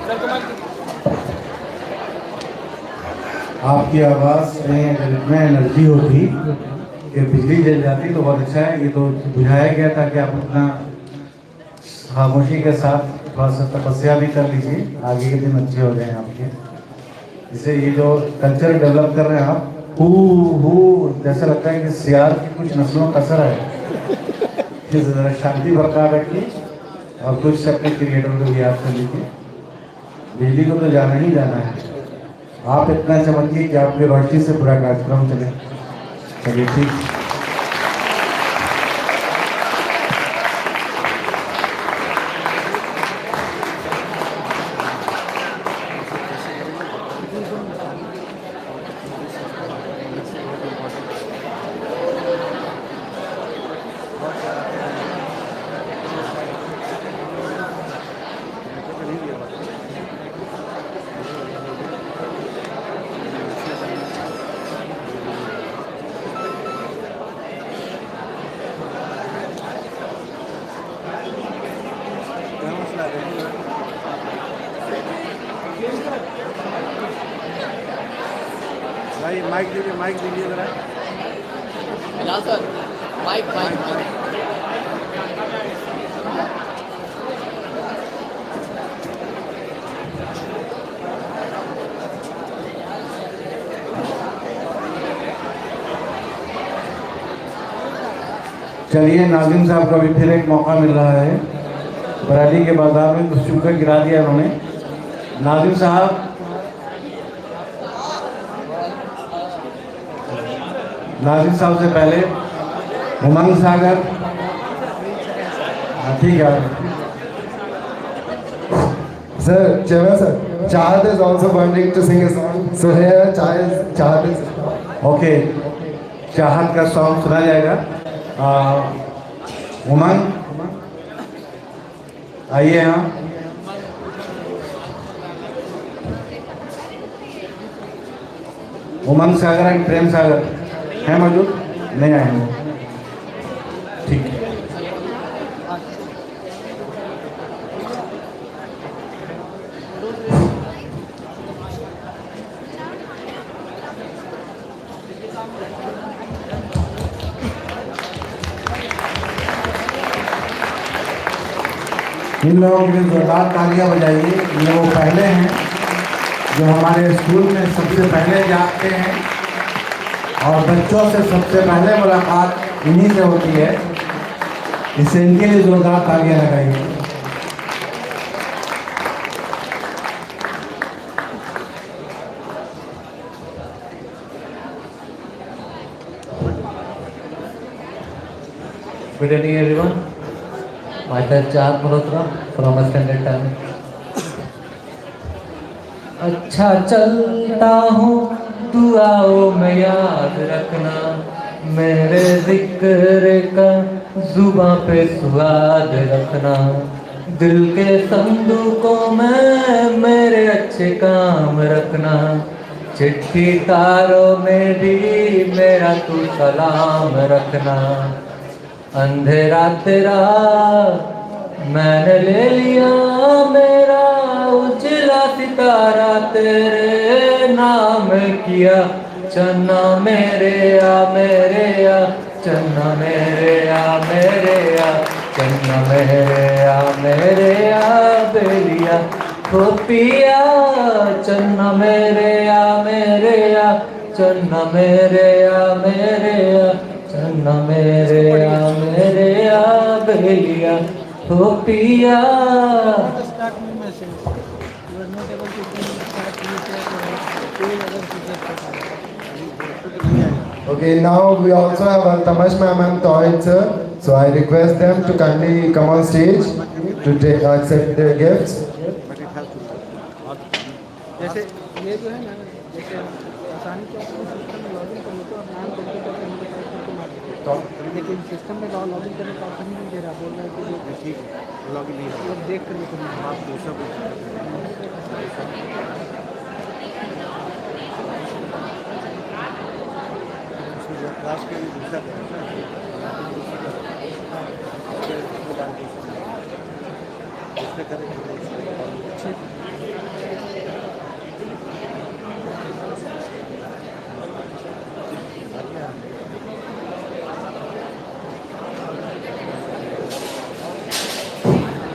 सर को माइक आपकी आवाज़ में इतना एनर्जी होती कि बिजली जल जाती तो बहुत अच्छा है। ये तो बुझाया गया था कि आप अपना खामोशी के साथ थोड़ा सा तपस्या भी कर लीजिए, आगे के दिन अच्छे हो जाएं आपके। इससे ये जो कल्चर डेवलप कर रहे हैं आप, हू जैसा लगता है कि सियार की कुछ नस्लों का असर है। इस ज़रा शांति बरकरार रखिए और कुछ से अपने क्रिएटर को भी याद कर लीजिए। बिजली को तो जाना ही जाना है। आप इतना चमकिए कि आपकी रोशनी से पूरा कार्यक्रम चले। चलिए ठीक। भाई माइक दीजिए जरा सर माइक माइक चलिए नाजिम साहब का भी फिर एक मौका मिल रहा है। बरेली के बाजार में कुछ चूका गिरा दिया उन्होंने। नाजिम साहब, नाजिम साहब से पहले उमंग सागर। ठीक है Sir, Chairman sir, Chahat is also wanting to sing a song. So here, Chahat is. Okay, चाहत का सॉन्ग सुना जाएगा। उमंग आइए यहाँ। उमंग सागर एंड प्रेम सागर हैं मौजूद? नहीं आए हैं। ठीक है। इन लोगों के लिए जोरदार तालियां बजाइए। ये वो पहले हैं जो हमारे स्कूल में सबसे पहले जाते हैं और बच्चों से सबसे पहले मुलाकात इन्हीं से होती है। इससे इनके लिए जोरदार तालियां लगाइए। Good evening everyone. Myself Chahat Malhotra from Standard 10. अच्छा चलता हूँ दुआओं में याद रखना, मेरे जिक्र का जुबां पे स्वाद रखना, दिल के संदूकों में मेरे अच्छे काम रखना, चिट्ठी तारों में भी मेरा तू सलाम रखना। अंधेरा तेरा मैंने ले लिया, मेरा उजला सितारा तेरे नाम किया, चन्ना मेरे आ चन्ना मेरे आ चन्ना मेरे आ बेलिया ओ पिया चन्ना मेरे आ चन्ना मेरे आ चन्ना मेरे आ बेलिया ओ पिया. Okay, now we also have Tamash ma'am and Toit sir. So I request them to kindly come on stage to accept their gifts. जैसे ये जो है ना, जैसे आसानी से अपने सिस्टम में लॉगिन कर लेते हो और नाम करके करके उनको टाइप करके मार देते हो, लेकिन सिस्टम में लॉगिन करने का ऑप्शन ही नहीं दे रहा, बोल रहा है कि ठीक है लॉगिन नहीं है, देख कर लेते हैं आप दूसरा क्लास के लिए दूसरा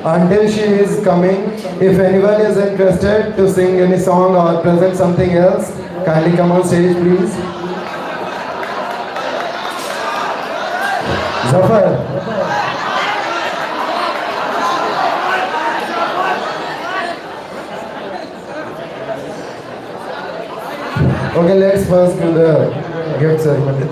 Until she is coming, if anyone is interested to sing any song or present something else, kindly come on stage please. Zafar. Okay, let's first do the gift ceremony.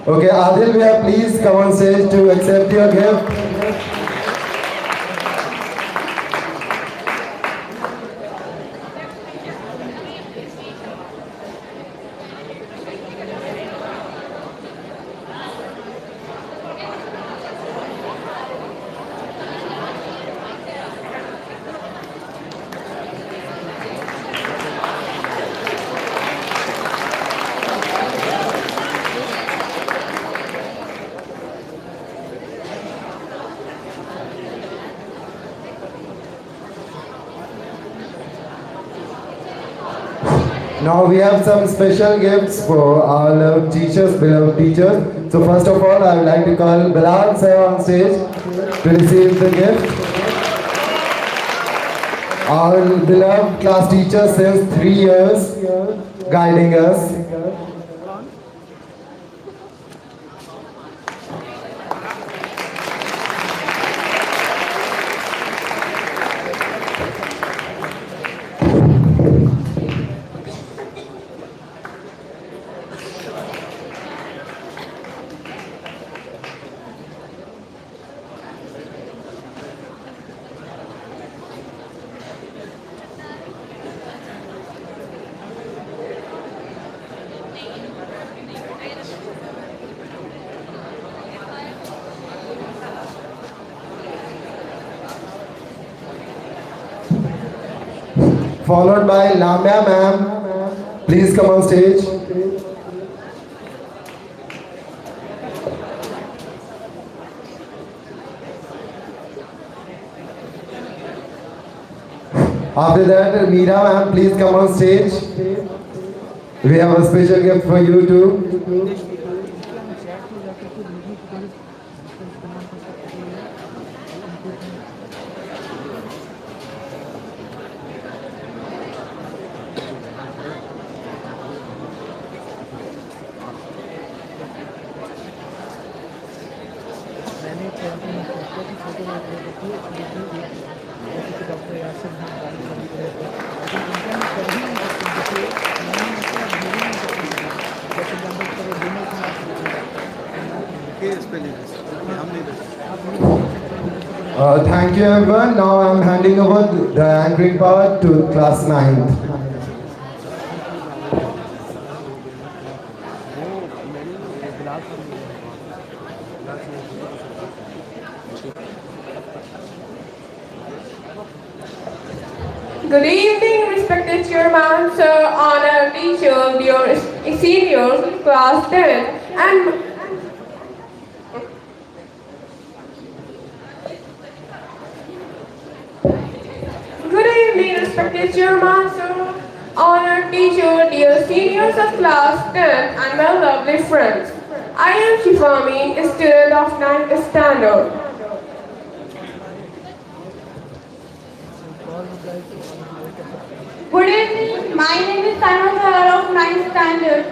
Okay, Adil Bhaiya, please come on stage to accept your gift. Now we have some special gifts for our loved teachers, beloved teachers. So first of all, I would like to call Bilal sir on stage to receive the gift. Our beloved class teacher since 3 years, guiding us. Followed by Lamya ma'am. Please come on stage. After that, Meera ma'am, please come on stage. We have a special gift for you too. मैंने photo की photo में जैसे कि doctor Yasir Khan गाड़ी खरीद रहे थे, लेकिन उनका मैं कभी नहीं सकती, जैसे मैंने उनका भूल नहीं सकती, जैसे एग्जाम्पल करो दोनों का हम नहीं Thank you everyone. Now I'm handing over the anchoring part to class 9th. Good evening, respected chairman, sir, honored teachers, dear seniors of class 10, and good evening, respected chairman, sir, honored teacher, dear seniors of class 10, and my lovely friends. I am Shifami, a student of 9th standard. Good evening, my name is Sana Sahar of 9th standard.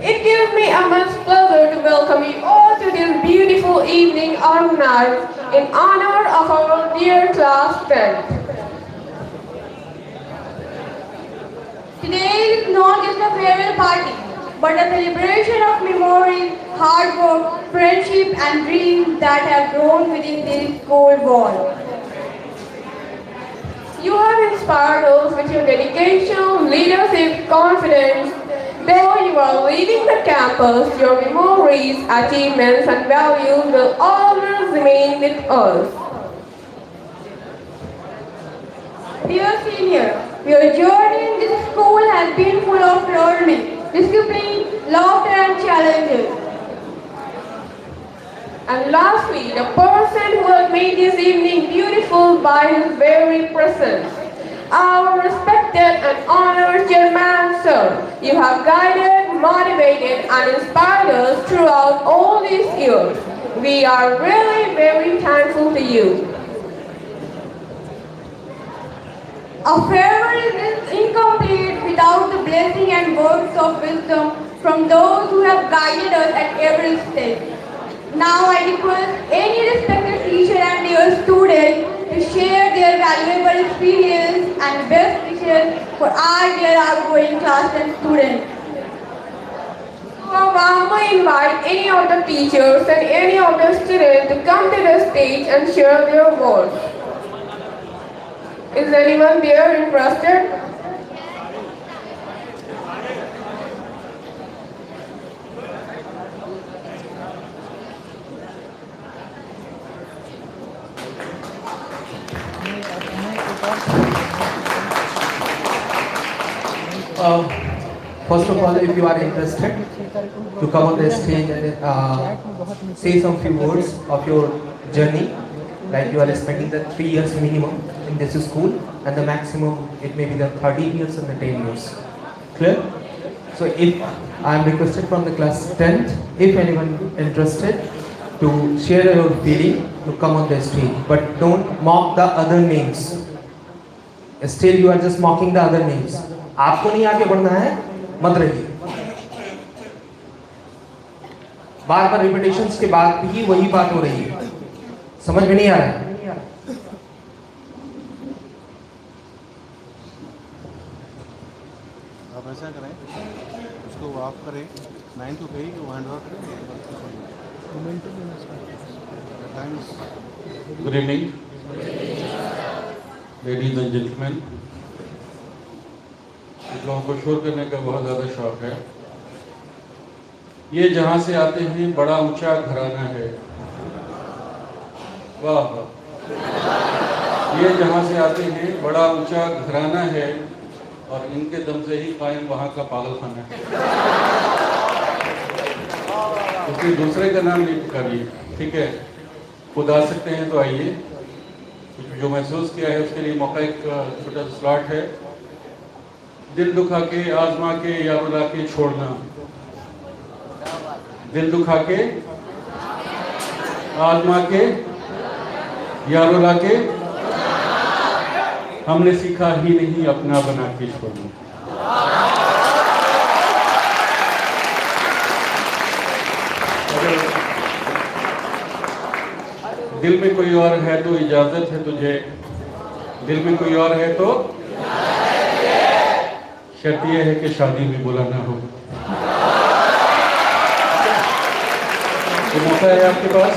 It gives me immense pleasure to welcome you all to this beautiful evening organized in honor of our dear class 10. Today is not just a farewell party, but a celebration of memories, hard work, friendship and dreams that have grown within this cold wall. You have inspired us with your dedication, leadership, confidence. Though you are leaving the campus, your memories, achievements and values will always remain with us. Dear senior, your journey in this school has been full of learning, discipline, laughter and challenges. And lastly, the person who has made this evening beautiful by his very presence. Our respected and honored chairman, sir, you have guided, motivated and inspired us throughout all these years. We are really very thankful to you. A farewell is incomplete without the blessing and words of wisdom from those who have guided us at every step. Now I request any respected teacher and their students to share their valuable experience and best wishes for our dear outgoing class 10 students. I warmly invite any of the teachers and any of the students to come to the stage and share their words. Is anyone there interested? First of all, if you are interested to come on the stage and say some few words of your journey, like you are spending the 3 years minimum in this school and the maximum it may be the 13 years and the 10 years. Clear? So if I am requested from the class 10th, if anyone interested to share your feeling, to come on the stage, but don't mock the other names. Still you are just mocking the other names. आपको नहीं आगे बढ़ना है, मत रहिए. बार बार repetitions के बाद भी वही बात हो रही है, समझ में नहीं आ रहा है. आप ऐसा करें, उसको ऑफ करें, 9 को कहीं वो हैंड ओवर करें. Good evening, ladies and gentlemen. लोगों को शोर करने का बहुत ज़्यादा शौक है. ये जहाँ से आते हैं बड़ा ऊंचा घराना है. वाह वाह. ये जहाँ से आते हैं बड़ा ऊंचा घराना है और इनके दम से ही कायम वहाँ का पागलखाना है. क्योंकि दूसरे का नाम नहीं पुकारिए, ठीक है. खुद आ सकते हैं तो आइए. जो महसूस किया है उसके लिए मौका एक छोटा स्लॉट है. दिल दुखा के, आजमा के या रुला के छोड़ना। दिल दुखा के, आजमा के या रुला के, हमने सीखा ही नहीं अपना बना के छोड़ना। दिल में कोई और है तो इजाजत है तुझे, दिल में कोई और है तो शर्त यह है कि शादी में बुला ना हो। तो मौका है आपके पास,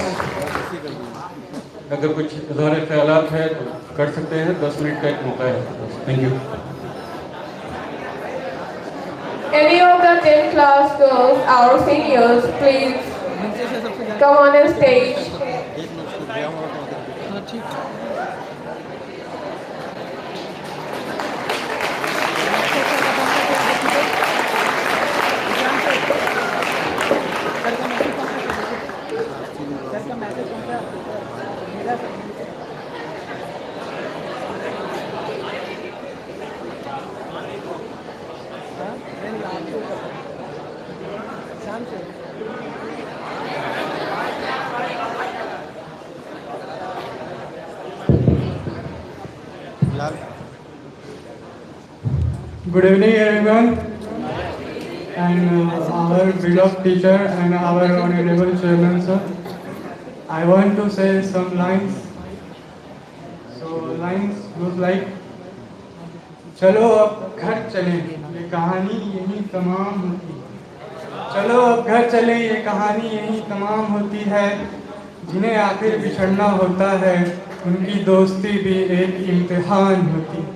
अगर कुछ इज़हार ख्यालात है तो कर सकते हैं। 10 मिनट का एक मौका है। Thank you. Any of the 10th class girls, our seniors, please come on the stage. Good evening, everyone, and our beloved teacher and our honorable chairman, sir. I want to say some lines. So lines goes like, चलो अब घर चले, ये कहानी यही तमाम होती है। चलो अब घर चले, ये कहानी यही तमाम होती है। जिन्हें आखिर बिछड़ना होता है, उनकी दोस्ती भी एक इम्तिहान होती है।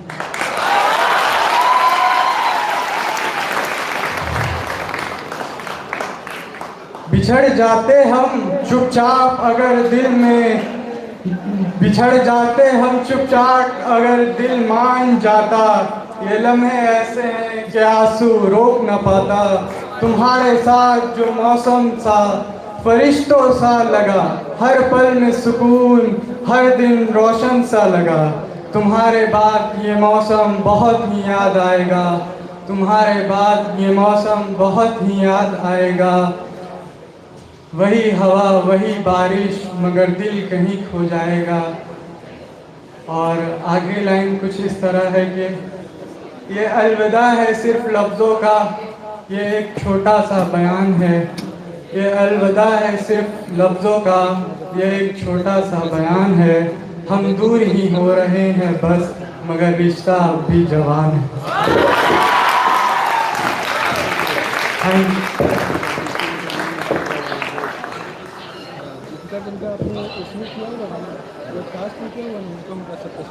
बिछड़ जाते हम चुपचाप अगर दिल में, बिछड़ जाते हम चुपचाप अगर दिल मान जाता। ये लम्हे ऐसे हैं कि आंसू रोक न पाता। तुम्हारे साथ जो मौसम सा फरिश्तों सा लगा, हर पल में सुकून, हर दिन रोशन सा लगा। तुम्हारे बाद ये मौसम बहुत ही याद आएगा, तुम्हारे बाद ये मौसम बहुत ही याद आएगा। वही हवा वही बारिश मगर दिल कहीं खो जाएगा। और आगे लाइन कुछ इस तरह है कि ये अलविदा है सिर्फ लफ्ज़ों का, ये एक छोटा सा बयान है। ये अलविदा है सिर्फ लफ्ज़ों का, ये एक छोटा सा बयान है। हम दूर ही हो रहे हैं बस, मगर रिश्ता अब भी जवान है। Thank you. जिनका आपने इसमें किया होगा ना, जो कास्ट में किया होगा ना, उनको हम कर सकते हैं।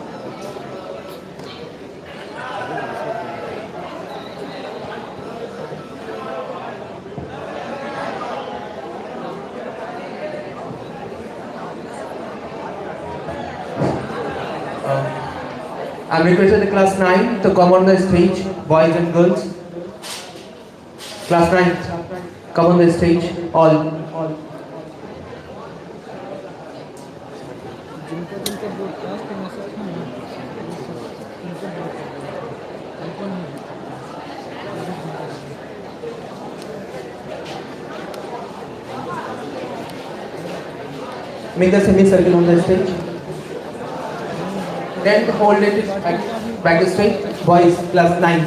I'm requesting the class 9 to come on the stage, boys and girls. Class 9, come on the stage, all. जिनका जो कास्ट में मैसेज था ना, उनको नहीं। Make the semicircle on the stage. Then hold it at back straight. Boys, class 9.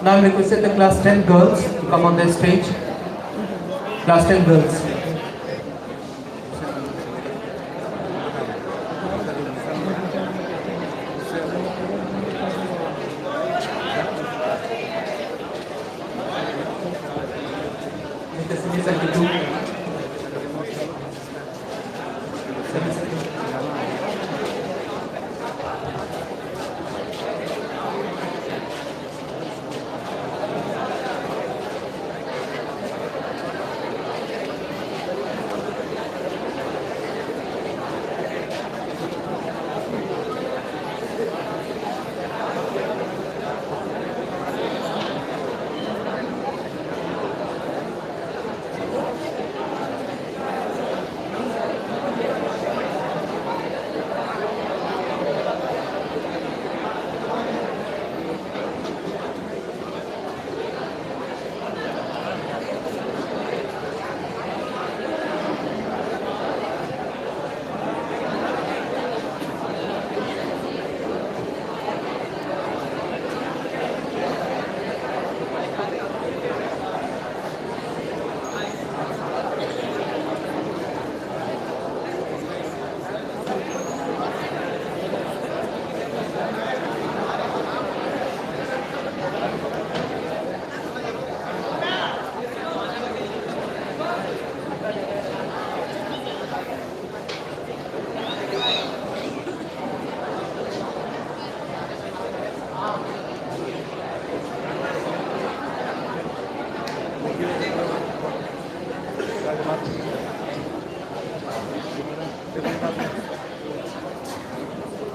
Now I'm requesting the class 10 girls to come on the stage. Class 10 girls.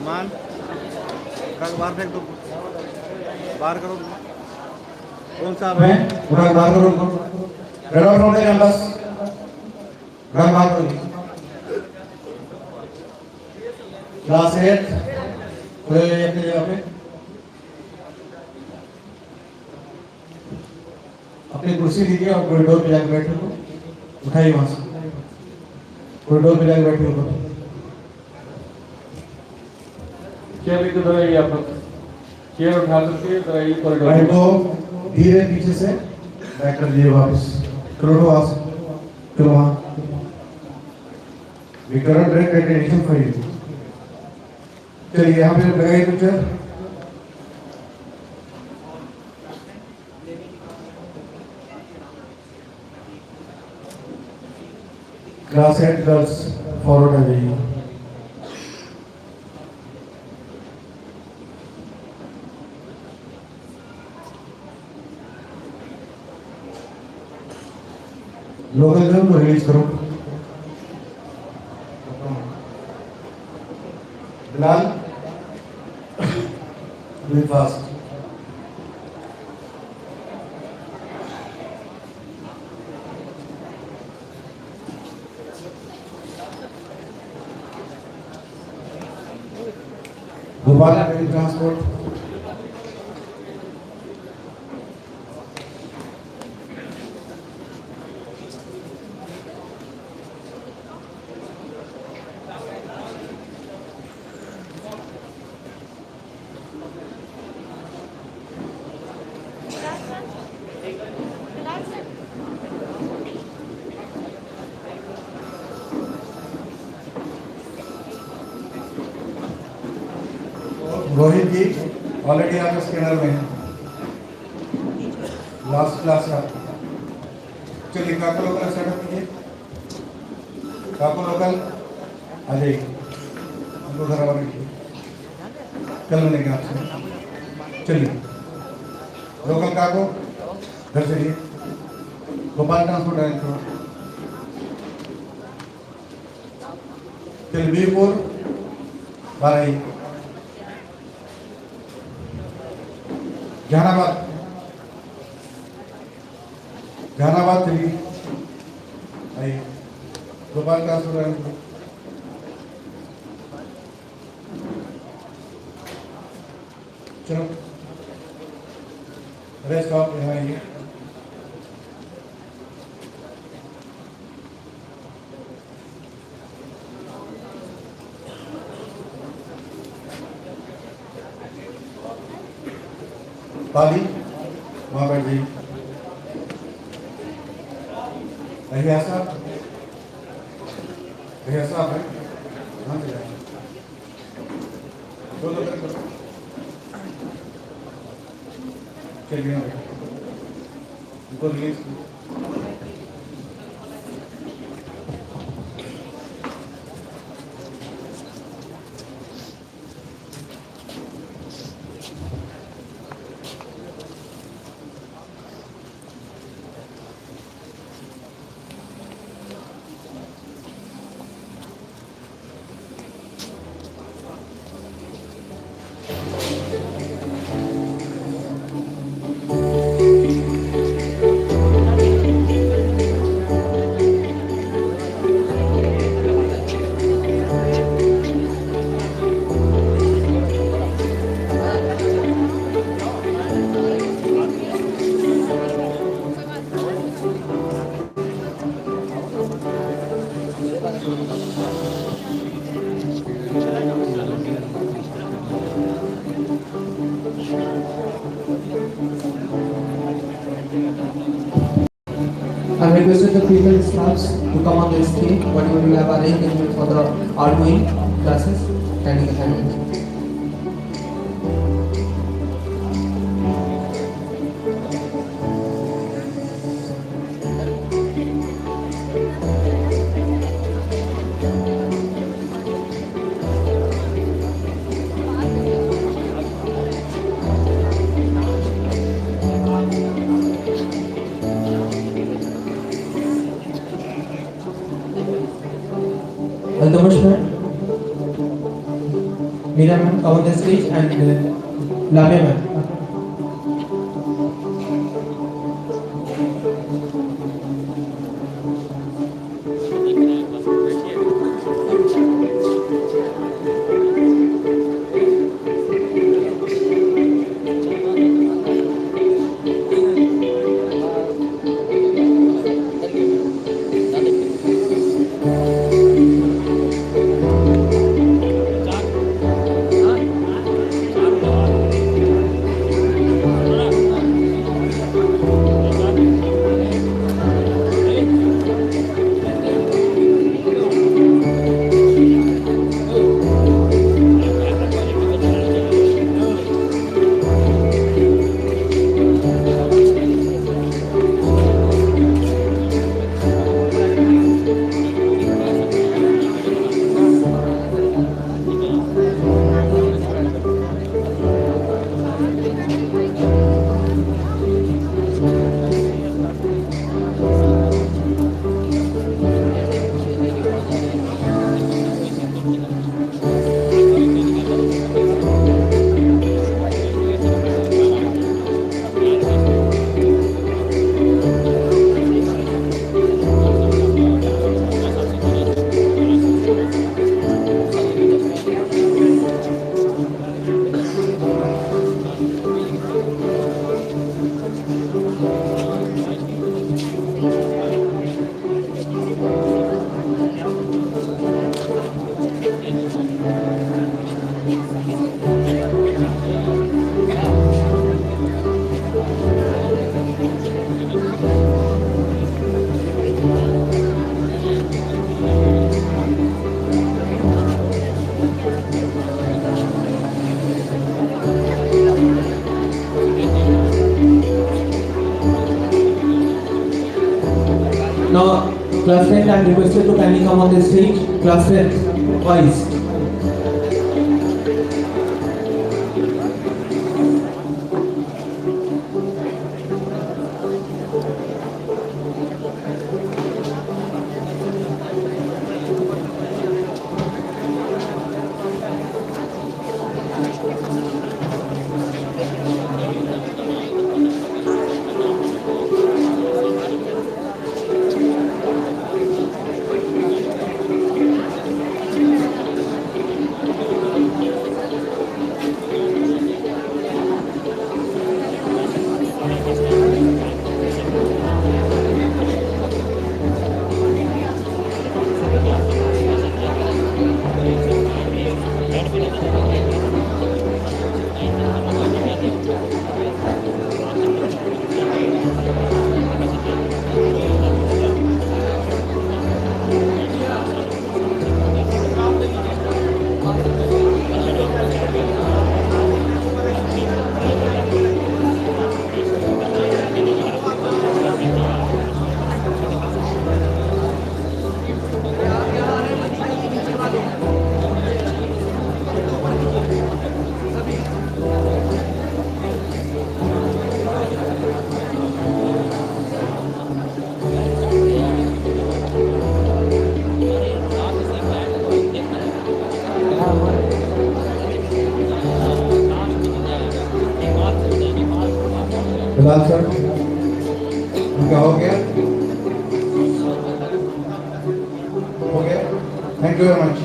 मान कल बाहर फेंक दो, बाहर करो। कौन सा है? उठा के बाहर करो। Get out from the campus. उठा के बाहर करो। क्लास 8 खड़े रहिए अपनी जगह पे। अपनी कुर्सी लीजिए और कॉरिडोर पे जाकर बैठे हो। उठाइए वहां से, कॉरिडोर पे जाकर बैठे हो। क्या भी तो दवाई आप लोग चेयर उठा सकते हैं, दवाई कॉरिडोर राइट को धीरे पीछे से बैक कर दिए वापस। चलो वहां से, चलो वहां। We can break attention for you. चलिए यहाँ पे लगाइए पिक्चर। क्लास 8 गर्ल्स फॉरवर्ड आ जाइए। लोकल गर्ल को रिलीज करो। Bilal do it fast. Gopal Rail Transport. Rohit ji already आपके स्कैनर में है, लास्ट क्लास का। चलिए काको लोकल सेटअप कीजिए। काको लोकल आ जाइए, हमको घर वाले कल मिलेंगे आपसे। चलिए लोकल काको घर चलिए। गोपाल ट्रांसपोर्ट अरेंज करो। चलिए वीरपुर बारही, जहानाबाद, जहानाबाद चलिए आइए। गोपाल का चलो रेस्ट ऑफ यहाँ आइए। पाली वहाँ बैठ जाइए। भैया साहब है वहाँ से जाइए। दो लोग चलिए उनको release. I requested the female staffs to come on the stage, but we will have arranged for the outgoing classes and the handling. Damash ma'am, Meera ma'am, come on the stage, and Lamia ma'am. Now, class 10, I am requested to kindly come on the stage. Class 10, boys. Bilal sir, उनका हो गया? हो गया? Thank you very much.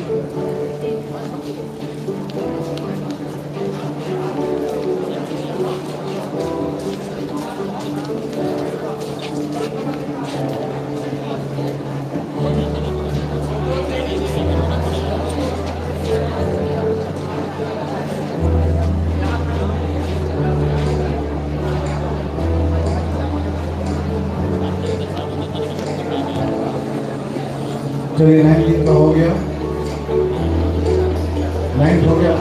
चलिए 19 का हो गया, 9 हो गया।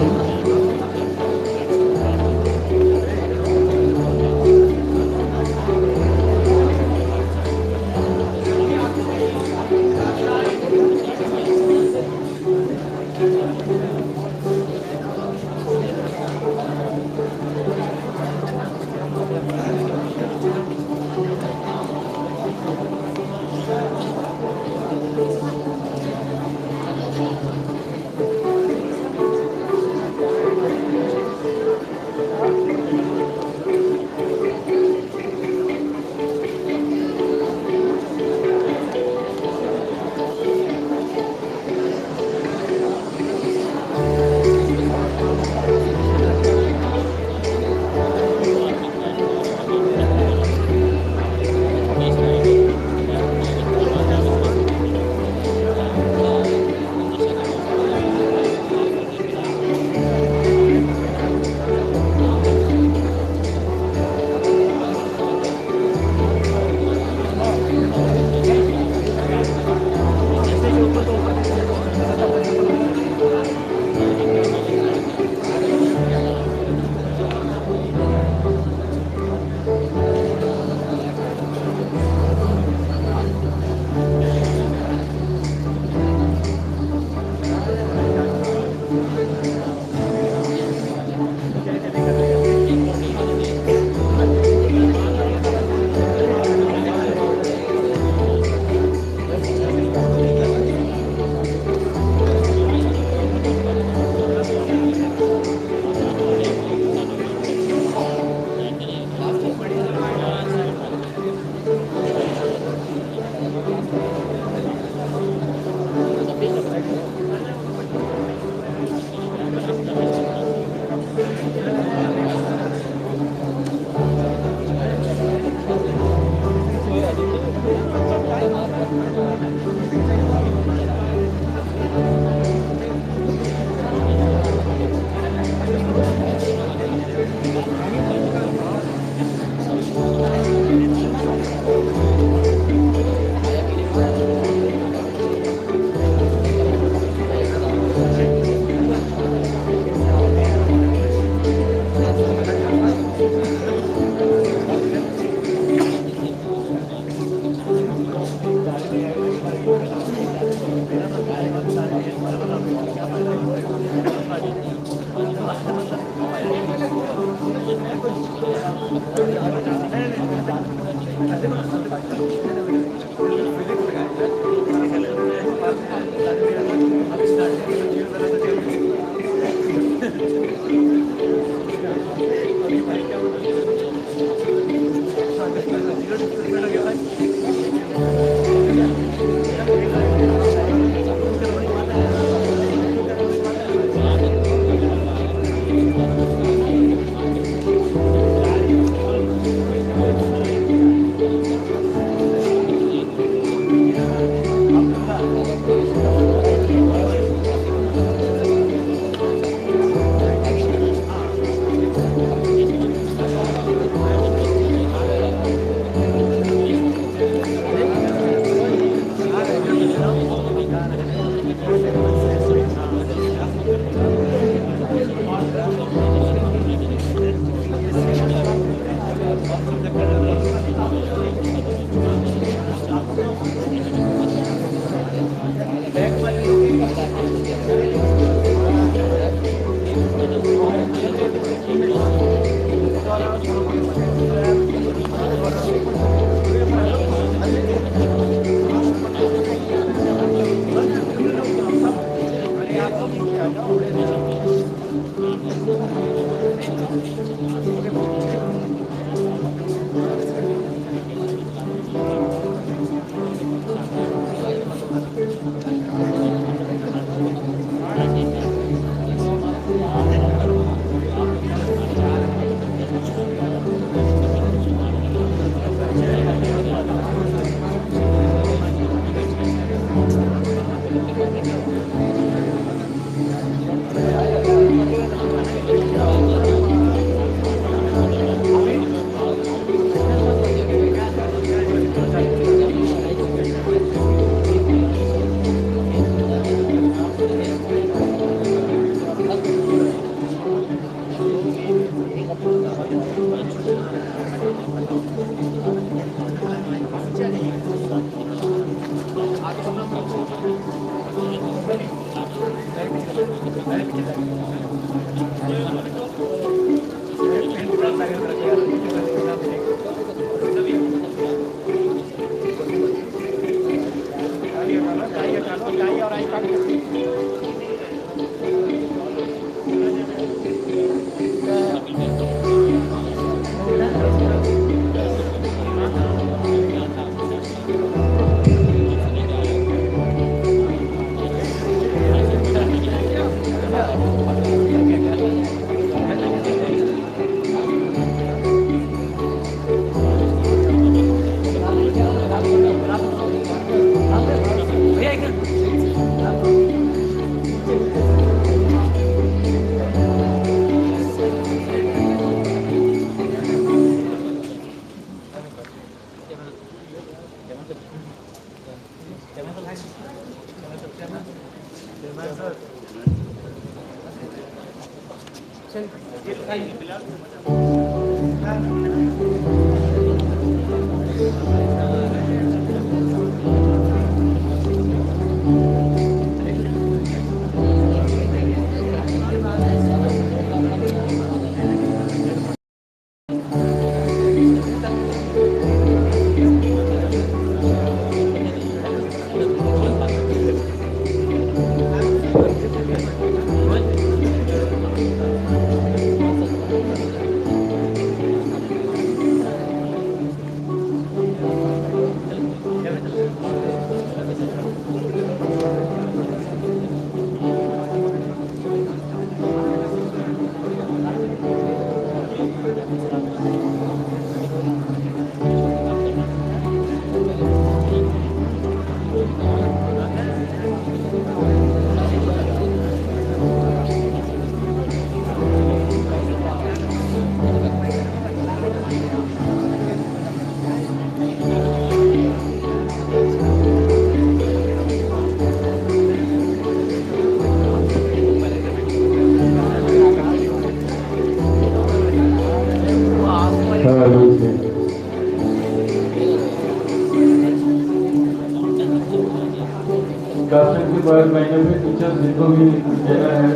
महीने में टीचर्स जिनको भी देना है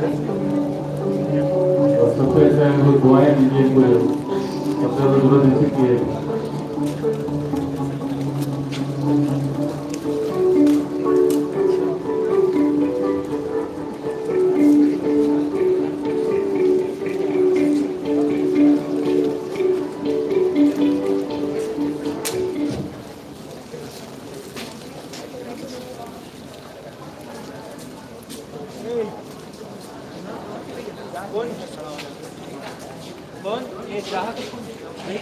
और सबसे ऐसा है वो दुआएं दीजिए इनको सबसे ज़्यादा जरूरत इसी की है। कौन ये चाहत नहीं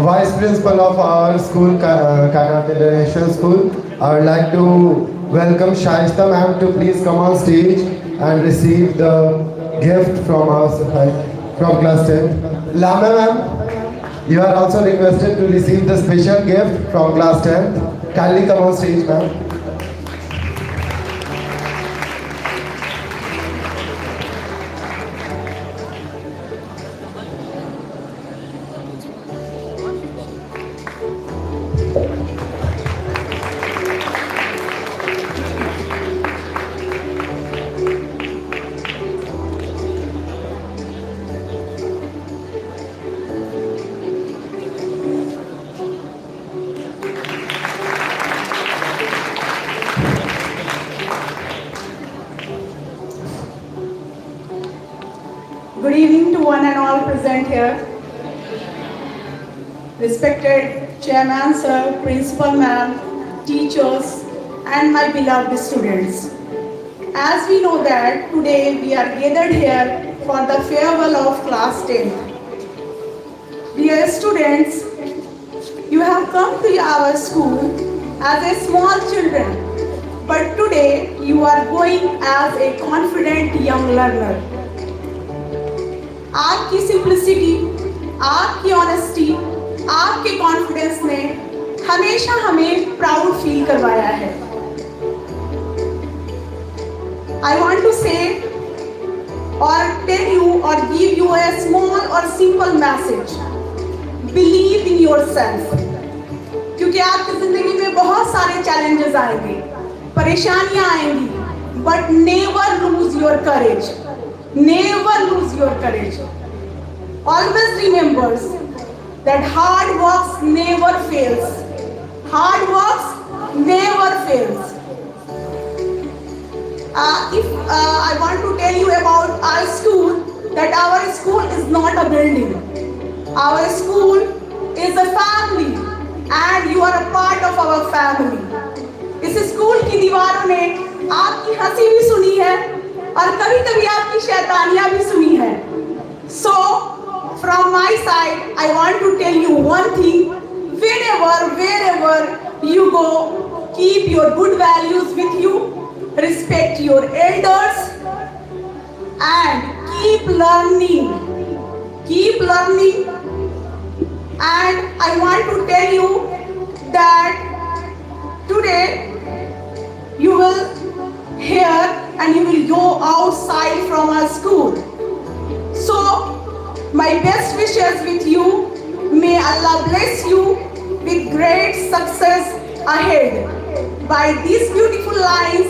Vice Principal of our school, Kanat International School, I would like to welcome Shaista ma'am to please come on stage and receive the gift from us, from class 10. Lama ma'am, you are also requested to receive the special gift from class 10. Kindly come on stage ma'am. Good evening to one and all present here. Respected Chairman Sir, Principal Ma'am, teachers and my beloved students. As we know that today we are gathered here for the farewell of class 10. Dear students, you have come to our school as a small children, but today you are going as a confident young learner. आपकी simplicity, आपकी honesty, आपके confidence ने हमेशा हमें proud feel करवाया है. I want to say or tell you or give you a small or simple message. Believe in yourself. क्योंकि आपकी जिंदगी में बहुत सारे challenges आएंगे, परेशानियां आएंगी, but never lose your courage. Never lose your courage. Always remember that hard work never fails. Hard work never fails. I want to tell you about our school, that our school is not a building. Our school is a family and you are a part of our family. इस school की दीवारों ने आपकी हंसी भी सुनी है और कभी कभी आपकी शैतानियां भी सुनी है. So from my side, I want to tell you one thing. Wherever you go, keep your good values with you, respect your elders, and keep learning. Keep learning. And I want to tell you that today you will hear and you will go outside from our school. So, my best wishes with you. May Allah bless you with great success ahead. By these beautiful lines,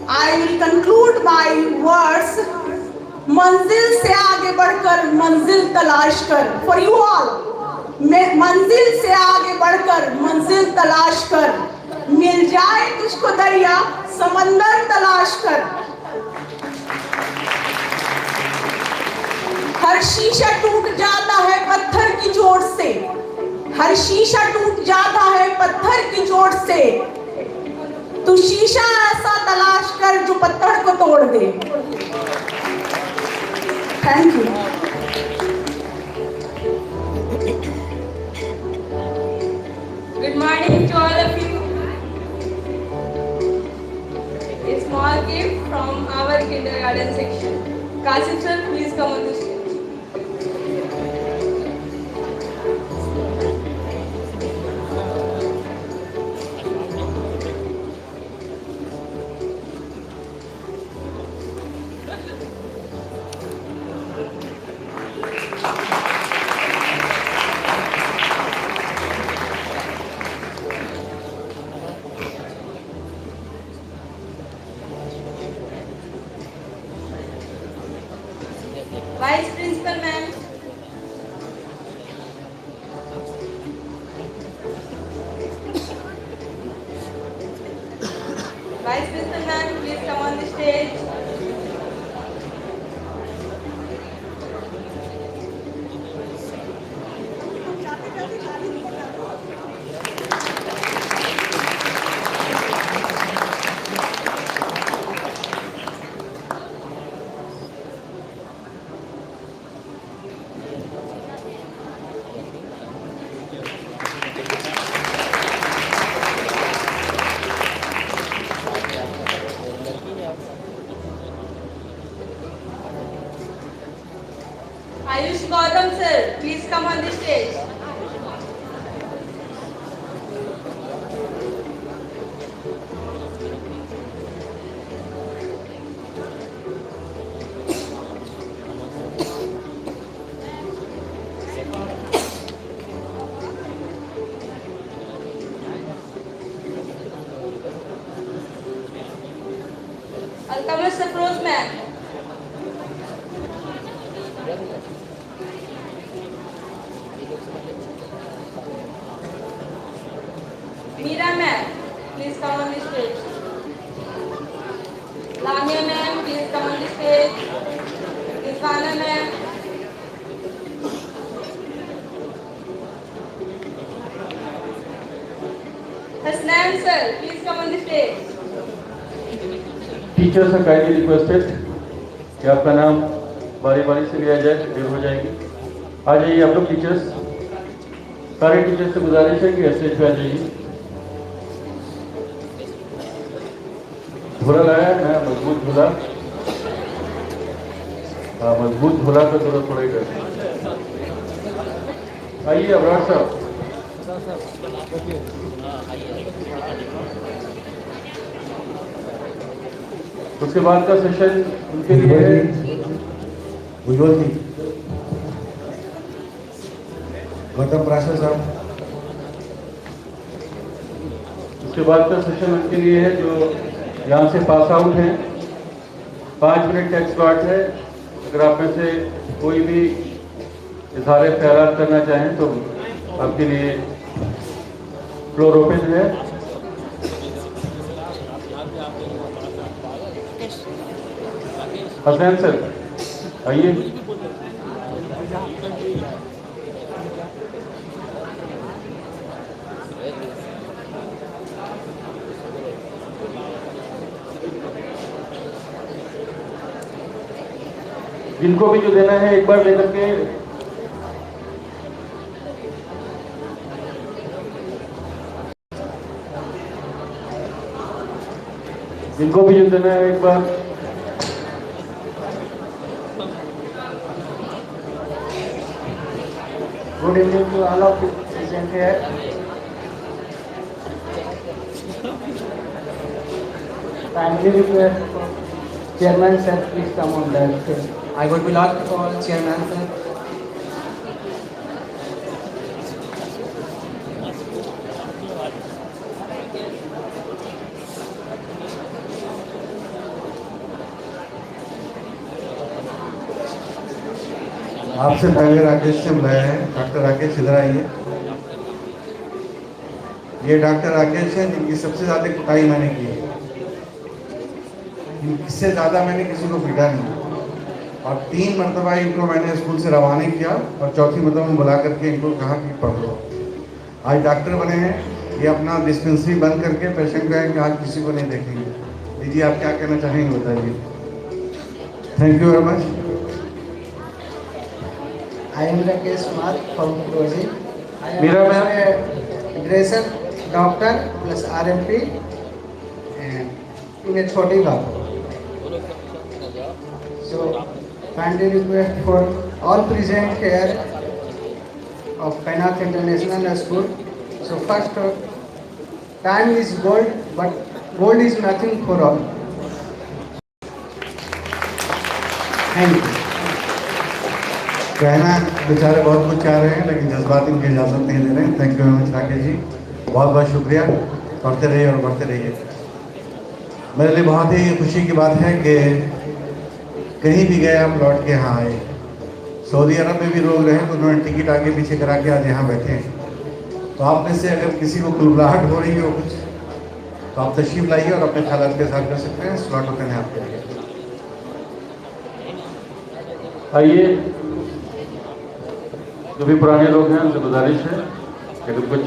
I will conclude my words. मंजिल से आगे बढ़कर मंजिल तलाश कर. For you all. मंजिल से आगे बढ़कर मंजिल तलाश कर. मिल जाए तुझको दरिया समंदर तलाश कर. हर शीशा टूट जाता है पत्थर की चोट से. हर शीशा टूट जाता है पत्थर की चोट से. तू शीशा ऐसा तलाश कर जो पत्थर को तोड़ दे. Thank you. Kasim sir, please come on the stage. Vice Principal ma'am. Vice Principal ma'am, please come on the stage. Ayush Gautam sir, please come on the stage. Alkamas Safroz ma'am. Meera ma'am, please come on the stage. Lamia ma'am, please come on the stage. Isvana ma'am. Hasnan sir, please come on the stage. Teachers are kindly requested कि आपका नाम बारी बारी से लिया जाए, देर हो जाएगी। आ जाइए आप लोग टीचर्स, सारे टीचर्स से गुजारिश है कि स्टेज पे आ जाइए। झोला लाया है नया मजबूत झोला, मजबूत झोला का जरूरत पड़ेगा। आइए अबरार साहब। उसके बाद का सेशन उनके लिए है उज्ज्वल जी, गौतम प्राशा साहब। उसके बाद का सेशन उनके लिए है जो यहाँ से पास आउट हैं। 5 मिनट का एक्सपर्ट है। अगर आप में से कोई भी इजहार ख्याल करना चाहें तो आपके लिए फ्लोर ओपन है। हसनैन सर आइए। जिनको भी जो देना है एक बार लेकर के जिनको भी जो देना है एक बार Good evening to all of you present here. Kindly request for Chairman sir, please come on that. I would be like to call Chairman sir. आपसे पहले राकेश से बुलाया है। डॉक्टर राकेश इधर आइए। ये डॉक्टर राकेश हैं जिनकी सबसे ज़्यादा कुटाई मैंने की है। इससे ज़्यादा मैंने किसी को पीटा नहीं और 3 मरतबा इनको मैंने स्कूल से रवाना किया और चौथी मरतबा में बुला करके इनको कहा कि पढ़ लो। आज डॉक्टर बने हैं, ये अपना डिस्पेंसरी बंद करके पेशेंट कहेंगे आज किसी को नहीं देखेंगे। दीजिए आप क्या कहना चाहेंगे बताइए। Thank you very much. I am Rakesh Kumar from Prozi. I am Meera ma'am. a graduation doctor plus RMP and in a Choti Gaon. So kindly request for all present here of Kainath International School. So first, time is gold, but gold is nothing for all. Thank you. कहना बेचारे बहुत कुछ चाह रहे हैं लेकिन जज्बात इनकी इजाज़त नहीं दे रहे हैं। Thank you very much Rakesh ji, बहुत बहुत शुक्रिया। पढ़ते रहिए और बढ़ते रहिए। मेरे लिए बहुत ही खुशी की बात है कि कहीं भी गए आप लौट के यहाँ आए। सऊदी अरब में भी लोग रहे तो उन्होंने टिकट आगे पीछे करा के आज यहाँ बैठे हैं। तो आप में से अगर किसी को कुलबुलाहट हो रही हो कुछ तो आप तशरीफ लाइए और अपने ख्यालात के साथ कर सकते हैं। स्लॉट ओपन है आपके लिए। आइए, जो भी पुराने लोग हैं उनसे गुजारिश है कि अगर कुछ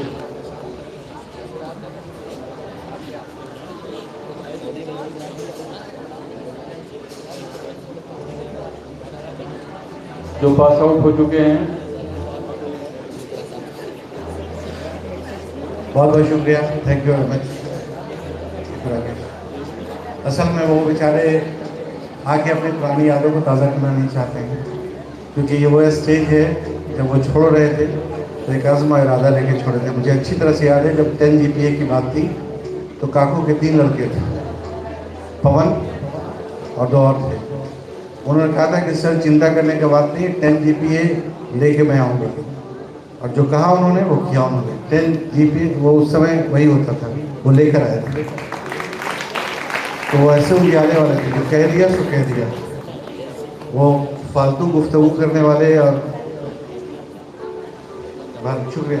जो पास आउट हो चुके हैं, बहुत बहुत शुक्रिया। Thank you very much. असल में वो बेचारे आके अपनी पुरानी यादों को ताज़ा करना नहीं चाहते हैं, क्योंकि ये वो स्टेज है जब वो छोड़ रहे थे तो एक अज़्म और इरादा लेके छोड़े थे। मुझे अच्छी तरह से याद है जब 10 GPA की बात थी तो काकू के 3 लड़के थे, पवन और 2 और थे। उन्होंने कहा था कि सर चिंता करने की बात नहीं, 10 GPA लेके मैं आऊँगा। और जो कहा उन्होंने वो किया उन्होंने। 10 GPA वो उस समय वही होता था, वो लेकर आए थे। तो वो ऐसे उजाले वाले थे, जो कह दिया सो कह दिया। वो फालतू गुफ्तगू करने वाले और बहुत शुक्रिया।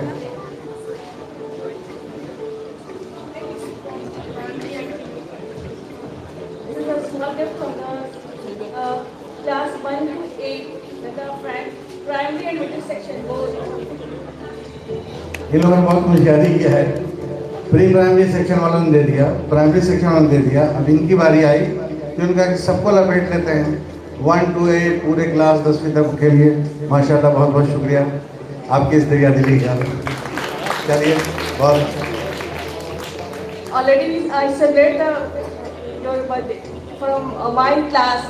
Class 1 to 8, the primary and middle section both. इन लोगों ने बहुत होशियारी किया है। प्री प्राइमरी सेक्शन वालों ने दे दिया, प्राइमरी सेक्शन वालों ने दे दिया। अब इनकी बारी आई तो उनका कि सबको लपेट लेते हैं। 1 to 8 पूरे क्लास 10वीं तक के लिए माशाल्लाह बहुत बहुत शुक्रिया आपकी इस दरिया दिली का। चलिए बहुत Already I celebrate your birthday from my class,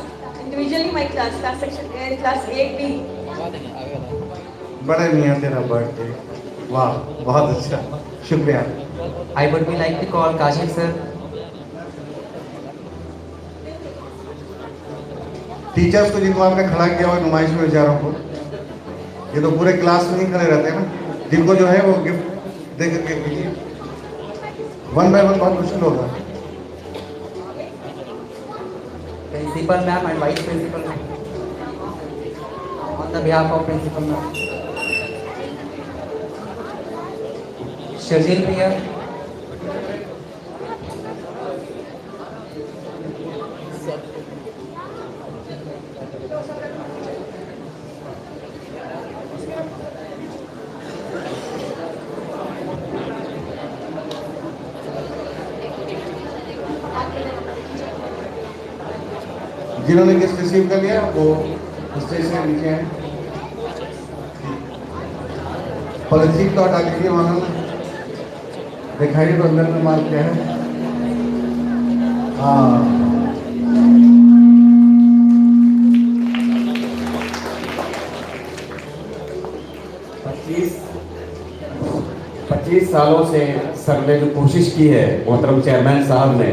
individually my class section class 8B. बड़े मियाँ तेरा बर्थडे, वाह बहुत अच्छा, शुक्रिया। I would be like to call Kashif sir. Teachers को जिनको आपने खड़ा किया हुआ नुमाइश में बेचारों को, ये तो पूरे क्लास में ही खड़े रहते हैं ना, जिनको जो है वो गिफ्ट दे करके कीजिए। 1 by 1 बहुत मुश्किल होगा। Principal ma'am and vice principal ma'am. On the behalf of principal ma'am. Shazil Priya. जिन्होंने गिफ्ट रिसीव कर लिया वो स्टेज से नीचे हैं। पॉलिथीन तो हटा लीजिए, मानो दिखाई तो अंदर में माल क्या है। हाँ 25 सालों से सर ने जो कोशिश की है मोहतरम चेयरमैन साहब ने,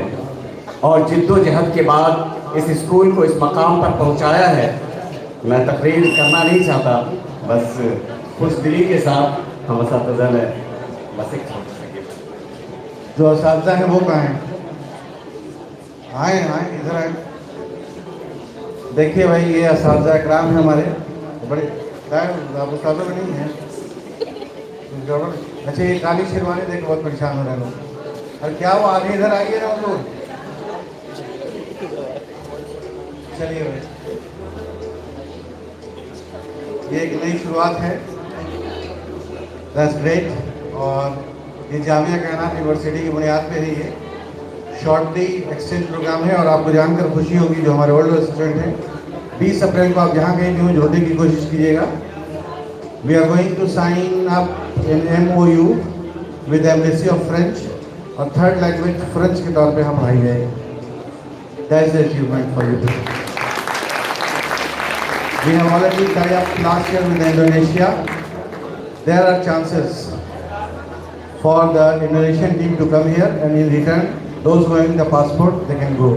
और जिद्दोजहद के बाद इस स्कूल को इस मकाम पर पहुंचाया है, मैं तकरीर करना नहीं चाहता, बस खुश दिली के साथ हम असातिज़ा ने बस एक जो असातिज़ा हैं वो कहाँ हैं? आए आए इधर आए। देखिए भाई ये असातिज़ा इकराम है हमारे, बड़े आप उस्तादों में नहीं है। अच्छा ये काली शेरवानी देख बहुत परेशान हो रहे हैं लोग। और क्या वो आगे इधर आइए ना लोग। चलिए भाई ये एक नई शुरुआत है, दैट्स ग्रेट। और ये जामिया कायनात यूनिवर्सिटी की बुनियाद पे है। ये शॉर्टली एक्सचेंज प्रोग्राम है और आपको जानकर खुशी होगी जो हमारे ओल्ड स्टूडेंट हैं, 20 अप्रैल को आप जहाँ कहीं भी जोड़ने की कोशिश कीजिएगा। We are going to sign up in MOU with embassy of French, और 3rd लैंग्वेज फ्रेंच के तौर पे हम पढ़ाई जाएगी। That's the achievement for you. We have already tied up last year with Indonesia. There are chances for the Indonesian team to come here, and in return, those who having the passport, they can go.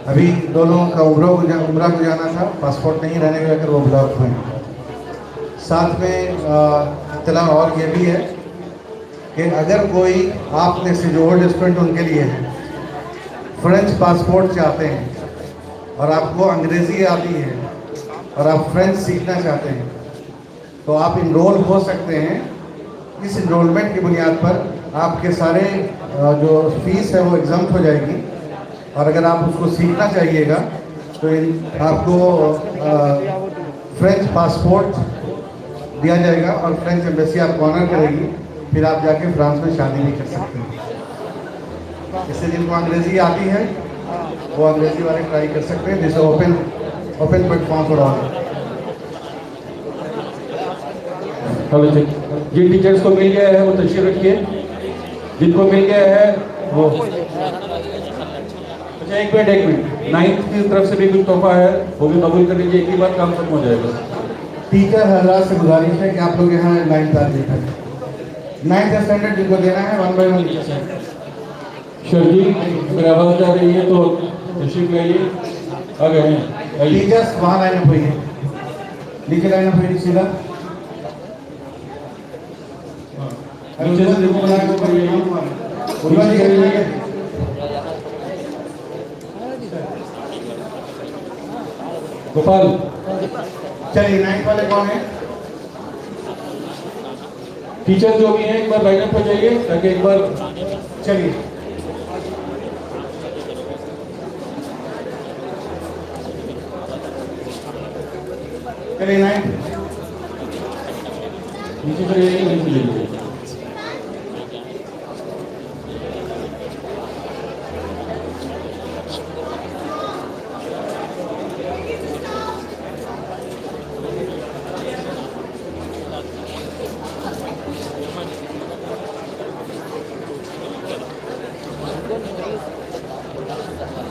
अभी दो लोगों का उम्रा को जाना था, passport नहीं रहने के लेकर वो ब्लॉक हुए। साथ में इत्तला और ये भी है कि अगर कोई आप में से जो ओल्ड स्टूडेंट उनके लिए है, फ्रेंच पासपोर्ट चाहते हैं और आपको अंग्रेज़ी आती है और आप फ्रेंच सीखना चाहते हैं, तो आप इनरोल हो सकते हैं। इस इनरोलमेंट की बुनियाद पर आपके सारे जो फीस है वो एग्जाम हो जाएगी, और अगर आप उसको सीखना चाहिएगा तो आपको फ्रेंच पासपोर्ट दिया जाएगा और फ्रेंच एम्बेसी आपको ऑनर करेगी, फिर आप जाके फ्रांस में शादी भी कर सकते हैं। इससे जिनको अंग्रेज़ी आती है वो अंग्रेज़ी वाले ट्राई कर सकते हैं, जिसे ओपन प्लेटफॉर्म पर ऑन। हेलो जी, जिन टीचर्स को मिल गया है वो तशरीफ रखिए, जिनको मिल गया है वो। अच्छा एक मिनट, 9th की तरफ से भी कुछ तोहफा है, वो भी कबूल कर लीजिए, एक ही बार काम खत्म हो जाएगा। टीचर हजरात से गुजारिश है कि आप लोग यहाँ 9th तारीख है, 9th स्टैंडर्ड जिनको देना है 1 by 1 टीचर है। शर्जी अगर आवाज़ जा रही है तो तशरीफ लाइए, आ गए हैं टीचर्स वहाँ लाइन अप हुई है, नीचे लाइन अप हुई सीधा। नीचे से देखो बना को करिए, गोपाल चलिए 9th वाले कौन है? टीचर जो भी हैं एक बार लाइन अप हो जाइए ताकि एक बार चलिए। चलिए 9th नीचे चले जाइए, नीचे ले लीजिए।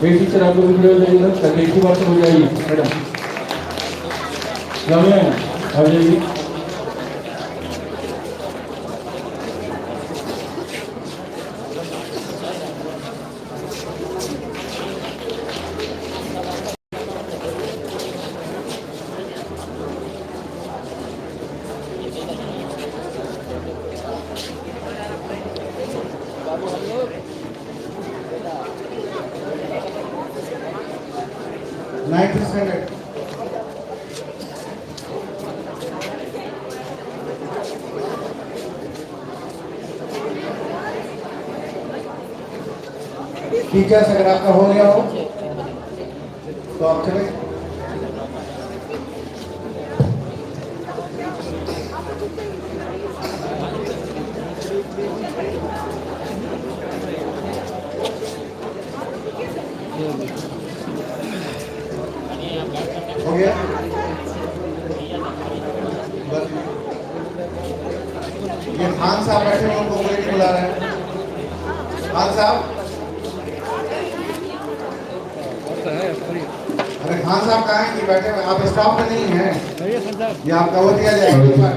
एक टीचर आप लोग खड़े हो जाइएगा ताकि एक ही बार से हो जाइए। मैडम जामिया आ जाइए। टीचर्स अगर आपका हो गया हो तो आप चले। हो गया? ये खान साहब बैठे हैं, उनको कोई नहीं बुला रहे हैं। खान साहब, अरे खान साहब कहाँ हैं कि बैठे हुए? आप स्टाफ में नहीं हैं, ये आपका वो दिया जाएगा।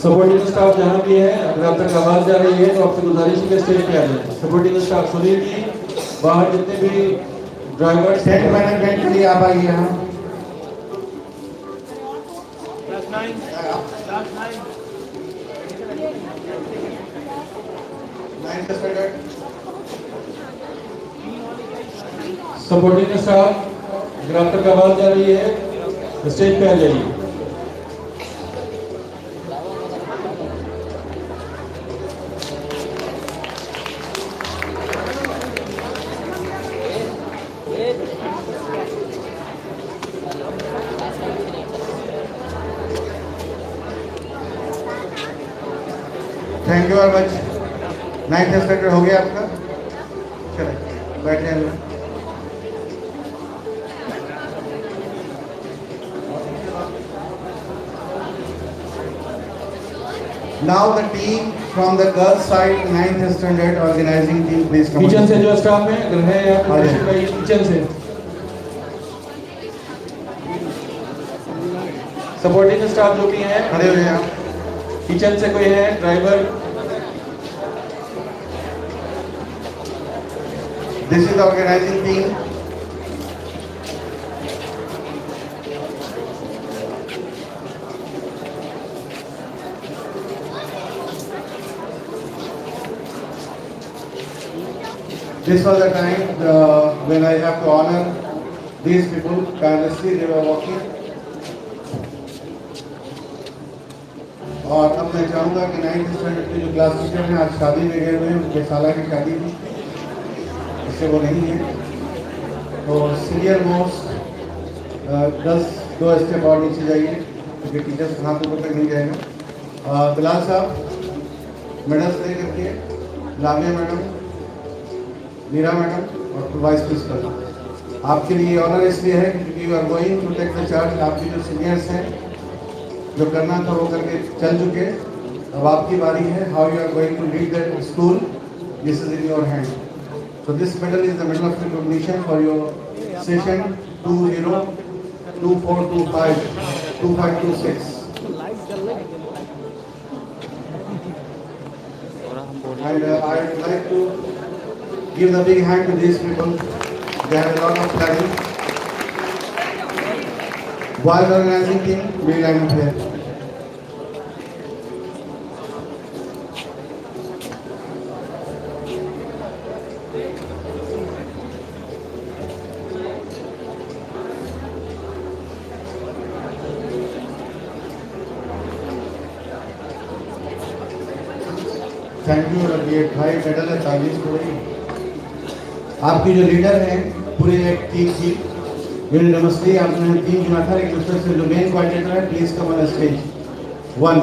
सपोर्टिंग स्टाफ जहाँ भी है, अगर आप तक आवाज़ जा रही है तो आपसे गुजारिश है कि स्टेज पे आ जाए। सपोर्टिंग स्टाफ सुनील जी, बाहर जितने भी ड्राइवर टेंट मैनेजमेंट के लिए आप आइए यहाँ। सपोर्टिंग स्टाफ अगर आप तक आवाज़ जा रही है स्टेज पे आ जाइए। Thank you very much. 9th standard हो गया आपका, चले बैठे हैं। Now the team from the girls side 9th standard organizing team please come. Kitchen से जो स्टाफ है अगर है आप किचन से सपोर्टिंग स्टाफ जो भी हैं खड़े हुए हैं आप। किचन से कोई है, driver? This is the organizing team. This was the time when I have to honor these people. Tirelessly they were working. और अब मैं चाहूँगा कि 9th स्टैंडर्ड के जो क्लास टीचर हैं आज शादी में गए हुए हैं, उनके साला की शादी थी, इससे वो नहीं है, तो सीनियर मोस्ट 2 स्टेप और नीचे जाइए क्योंकि टीचर्स हाथ ऊपर तक नहीं जाएगा। बिलाल साहब मेडल्स दे करके, लामिया मैडम, मीरा मैडम और वाइस प्रिंसिपल, आपके लिए ऑनर इसलिए है क्योंकि you are going to take the charge. आपके जो सीनियर्स हैं जो करना था वो करके चल चुके, अब आपकी बारी है। How you are going to lead the school, this is in your hand. So this medal is the medal of recognition for your session 2024-2526। And I would like to give the big hand to these people. They have a lot of talent. While the organizing team, we line up here. Thank you Rabiyat भाई, medal है 40 को। आपकी जो leader हैं पूरे एक team की, university आपने टीम चुना था, एक दूसरे से जो मेन कोऑर्डिनेटर है please come on stage 1।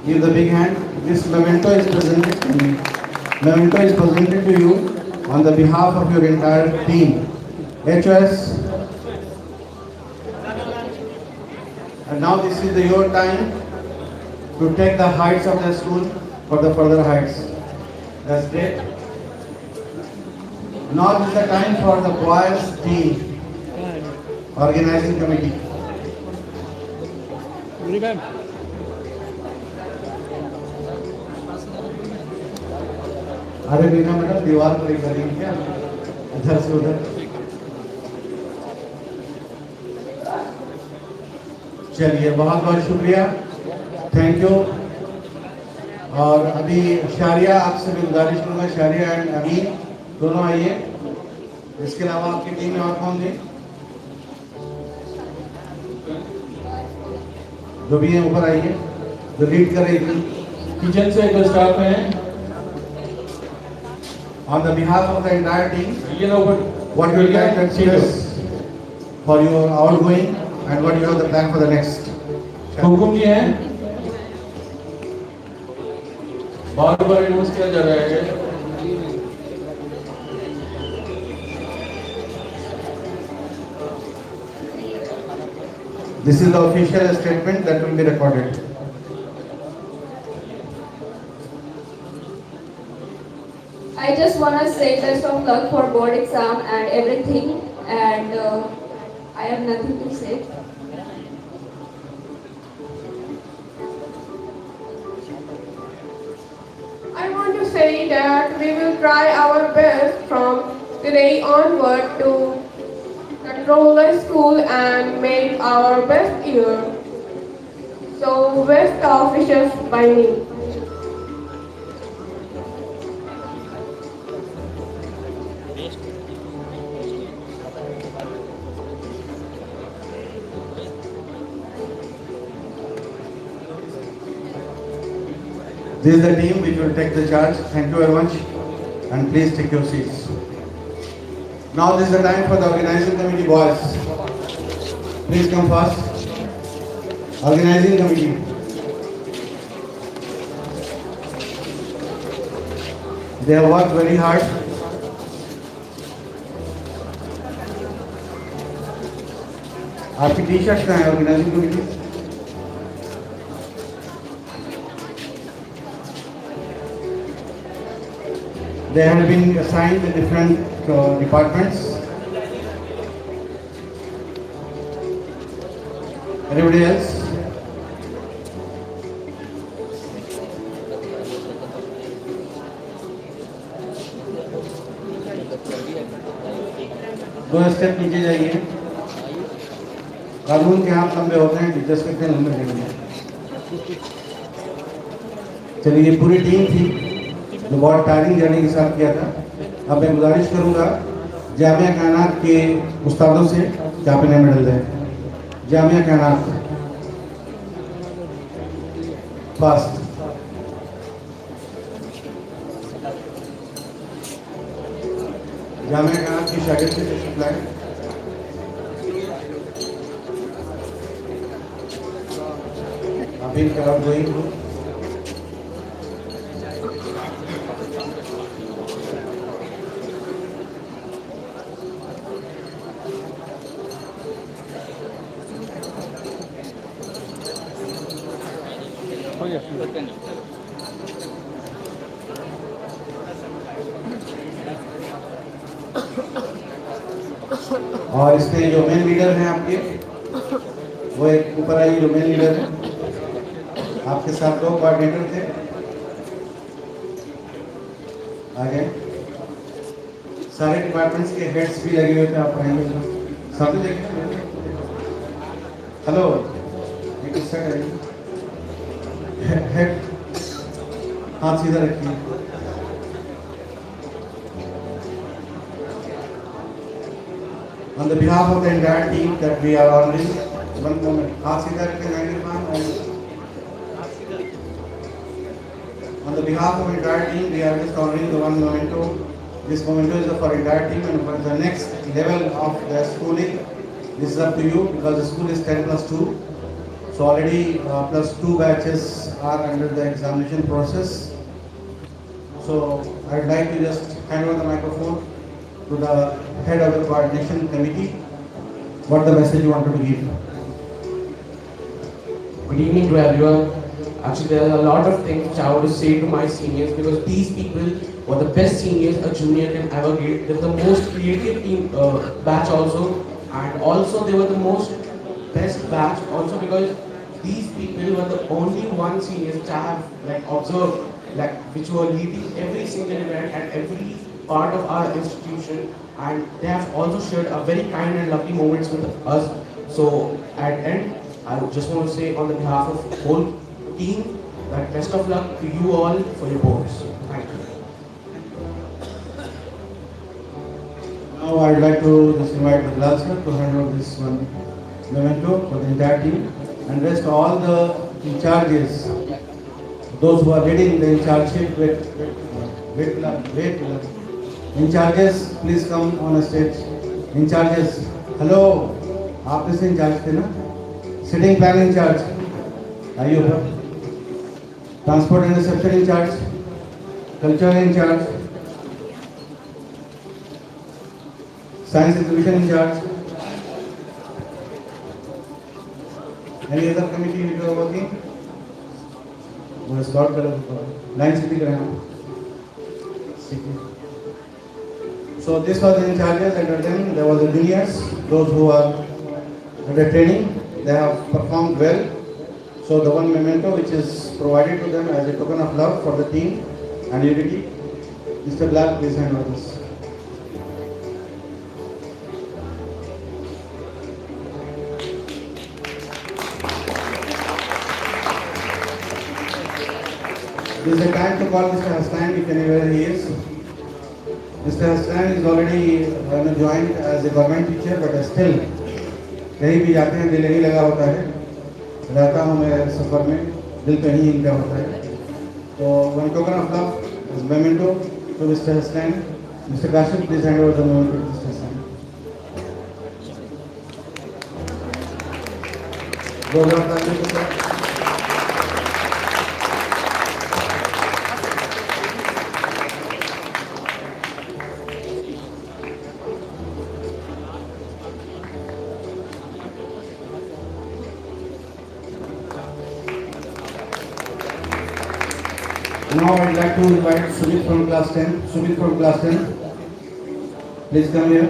Give the big hand. This memento is presented to you on the behalf of your entire team. HOS. And now this is your time to take the heights of the school for the further heights. That's great. Now is the time for the boys team organizing committee. अरे बीना madam दीवार पर ही करेंगे क्या, इधर से उधर। चलिए बहुत बहुत शुक्रिया, थैंक यू। और अभी शारिया, आपसे भी गुजारिश करूँगा, शारिया एंड अमीन दोनों आइए। इसके अलावा आपकी टीम में और कौन थे जो भी है, ऊपर आइए, जो लीड कर रही थी। किचन से जो स्टाफ हैं, on the behalf of the entire team, you know what you will like to express for your outgoing and what you have the plan for the next. हुकुम ये है, बार बार यूज किया जा रहा है। This is the official statement that will be recorded. I just want to say best of luck for board exam and everything, and I have nothing to say. I want to say that we will try our best from today onward to control the school and make our best year. So best wishes by me. This is the team which will take the charge. Thank you very much, and please take your seats. Now this is the time for the organizing committee boys. Please come first. Organizing committee. They have worked very hard. आपकी T shirt कहाँ है organising committee? They have been assigned to different departments. Anybody else? दो step नीचे जाइए। कानून के हाथ लंबे होते हैं, टीचर्स के इतने लंबे नहीं होते। चलिए, ये पूरी टीम थी जो बहुत टायरिंग जर्नी के साथ किया था। अब मैं गुजारिश करूंगा जामिया कायनात के उस्तादों से कि आप इन्हें मेडल दें। जामिया कायनात फास्ट। जामिया कायनात की शागिर्द से तशरीफ लाएं। अभी क्या गोइंग टू और इसमें जो मेन लीडर हैं आपके, वो एक ऊपर आइए, जो मेन लीडर है। आपके साथ 2 कोऑर्डिनेटर थे, आगे सारे डिपार्टमेंट्स के हेड्स भी लगे हुए थे। आप आएंगे सब देखिए। हेलो, ये किसका करेंगे? हेड हाथ सीधा रखिए। On the behalf of the entire team that we are honoring, one moment, हाथ सीधा रखें 95 On the behalf of the entire team, we are just honoring the one memento. This memento is for entire team, and for the next level of the schooling, this is up to you because the school is 10+2. So already +2 batches are under the examination process. So I'd like to just hand over the microphone to the head of the coordination committee. What the message you wanted to give? Good evening to everyone. Actually, there are a lot of things which I want to say to my seniors because these people were the best seniors a junior can ever get. They're the most creative team batch also, and also they were the most best batch also because these people were the only one seniors which I have observed, which were leading every single event at every part of our institution, and they have also shared a very kind and lovely moments with us. So at end, I just want to say on the behalf of the whole team that best of luck to you all for your boards. Thank you. Now I'd like to just invite the Bilal sir to hand over this one memento for the entire team, and rest all the in charges, those who are leading the in chargeship wait. In charges, please come on a stage. In charges, hello, आप इससे in charge थे ना? Sitting plan in charge, आइए ऊपर. Transport and reception in charge, culture in charge, science exhibition in charge. Any other committee you are working? वो slot करो, line city कराना. So this was the in charges. Under them there was the juniors, those who are under training. They have performed well. So the one memento which is provided to them as a token of love for the team and unity. Mr. Black, please hand over this. This is the time to call Mr. Hassan if anywhere he is. Mr. Hassan is already joined as a government teacher, but still कहीं भी जाते हैं दिल नहीं लगा होता है. रहता हूँ मैं सफ़र में, दिल कहीं इनका होता है. तो one token of love is memento to Mr. Hassan. Mr. Kashif, please hand over the memento to Mr. Hassan. Now I'd like to invite Sumit from class 10. Sumit from class 10, please come here.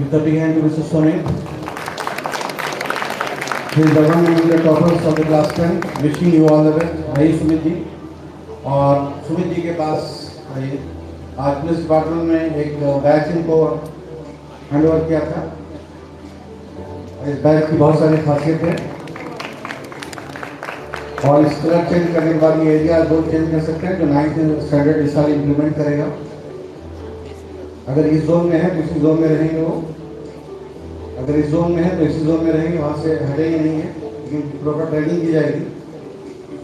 Give the big hand to Mr. Sumit. He is the one among the toppers of the class 10. Wishing you all the best. आइए सुमित जी. और सुमित जी के पास आइए. आज police department में एक batch इनको hand over किया था. इस बैच की बहुत सारी खासियत है और इस कलर चेंज करने के बाद ये एरिया दो चेंज कर सकते हैं जो 9th स्टैंडर्ड इस साल इम्प्लीमेंट करेगा. अगर इस जोन में है तो इसी जोन में रहेंगे वो. अगर इस जोन में है तो इसी जोन में रहेंगे, वहाँ से हटेंगे नहीं है, लेकिन प्रॉपर ट्रेनिंग की जाएगी.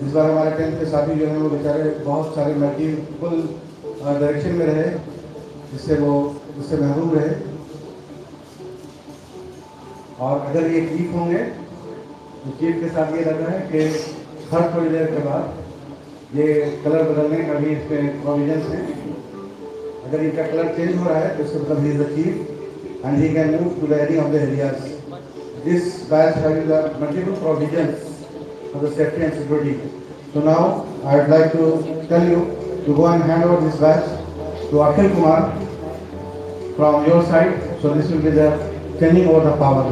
इस बार हमारे 10th के साथी जो हैं वो बेचारे बहुत सारे मल्टीपल डायरेक्शन में रहे, जिससे वो उससे महरूम रहे. और अगर ये ठीक होंगे तो चीफ के साथ ये लग रहा है कि हर थोड़ी देर के बाद ये कलर बदलने का भी इसमें प्रोविजंस हैं. अगर इनका कलर चेंज हो रहा है तो इसका मतलब he is the chief and he can move to the any of the areas. This batch having the multiple provisions for the safety and security. So now I would like to tell you to go and hand over this badge to Akhil Kumar from your side. So this will be the changing over the power.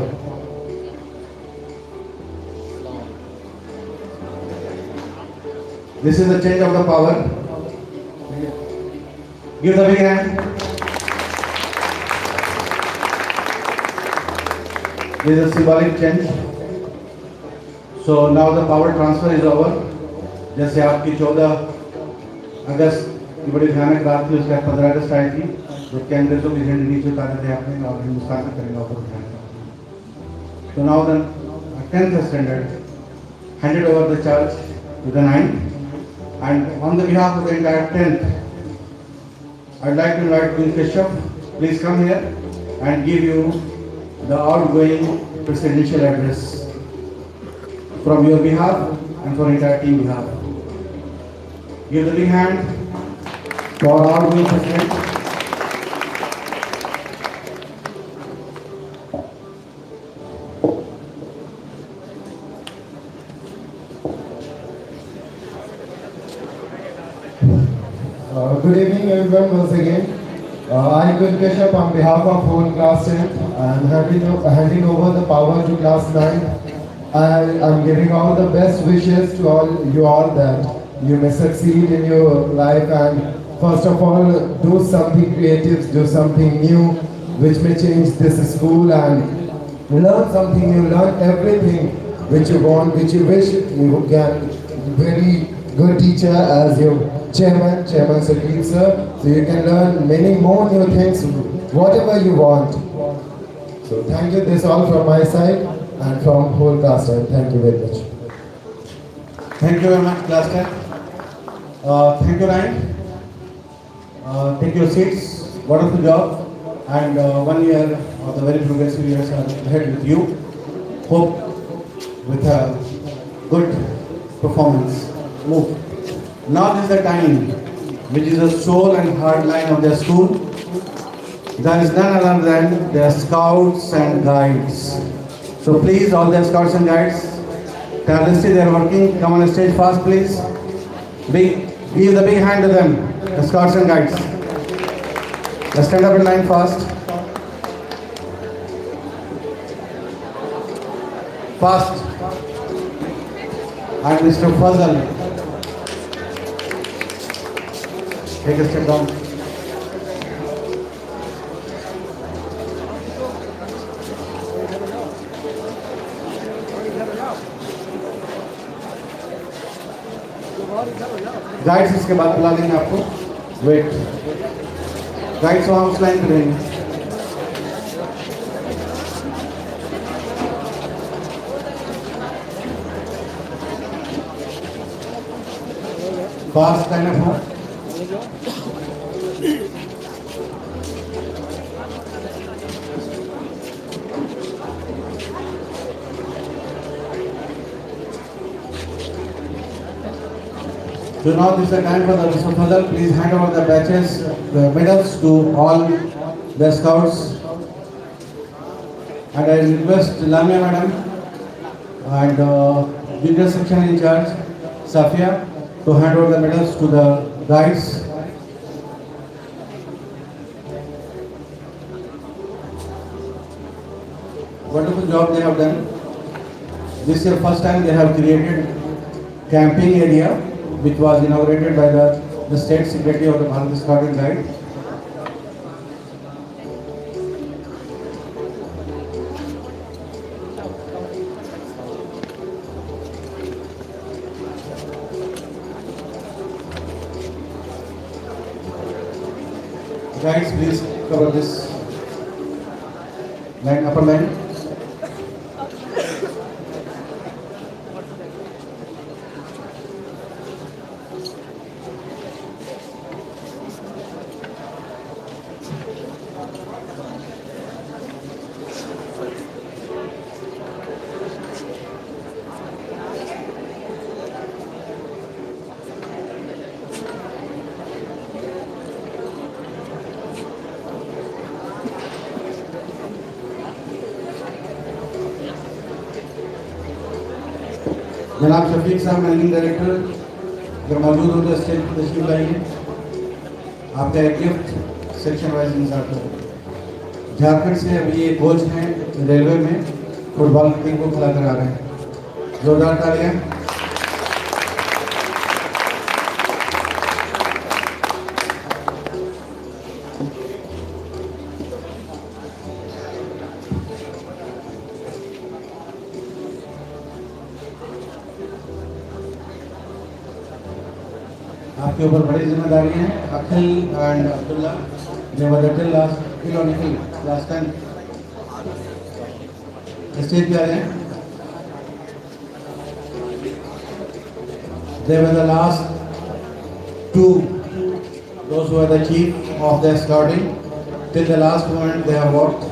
This is the change of the power. Give the big hand. This is a symbolic change. So now the power transfer is over. जैसे आपकी 14 अगस्त की बड़ी भयानक रात थी, उसके बाद 15 अगस्त आई थी, जबकि अंग्रेजों की झंडे नीचे उतारे थे आपने और हिंदुस्तान में करेंगे ऊपर उठाएंगे. So now the 10th standard handed over the charge to the 9th, and on the behalf of the entire 10th, I'd like to invite Queen Keshav. Please come here and give you the outgoing presidential address from your behalf and for entire team behalf. Give the big hand to our outgoing president. Good evening everyone once again. I, Kun Keshav, on behalf of whole class 10, I am handing over the power to class 9. I am giving all the best wishes to you all that you may succeed in your life, and first of all do something creative, do something new which may change this school, and learn something new, learn everything which you want, which you wish you can. Very good teacher as your chairman Sakil sir, so you can learn many more new things, whatever you want. So thank you. This all from my side and from whole class 10. Thank you very much. Thank you very much, class 10. Thank you, Ryan. Take your seats. Wonderful job. And 1 year of the very progressive years are ahead with you. Hope with a good performance. Move. Now is the time which is the soul and heart line of their school. There is none other than their scouts and guides. So please, all the scouts and guides, tirelessly they are working. Come on the stage fast, please. Give the big hand to them, the scouts and guides. Let's stand up in line fast. Fast. And Mr. Fazal, take a step down. Guides इसके बाद बुला लेंगे आपको. Wait. Guides वहाँ उस line पे रहेंगे. Fast line up हो. So now this is the time for the Mr. Fazal. Please hand over the badges, the medals to all the scouts. And I request Lamia madam and junior section in charge, Safia, to hand over the medals to the guides. wonderful job they have done. This year, first time they have created camping area, which was inaugurated by the State Secretary of the Bharat Scout and Guide. Guys, please cover this line, upper line. जनाब शफीक साहब managing director अगर मौजूद हो तो stage पर तशरीफ लाइए। आपका एक गिफ्ट सेक्शन वाइज इंसार करें। झारखंड से अभी ये कोच हैं रेलवे में, फुटबॉल की टीम को खिला कर आ रहे हैं। जोरदार तालियां। आपके ऊपर बड़ी जिम्मेदारी है। Akhil and Abdullah they were little last time stage पे आ रहे हैं। They were the last two, those who were the chief of the scouting. Till the last moment they have worked.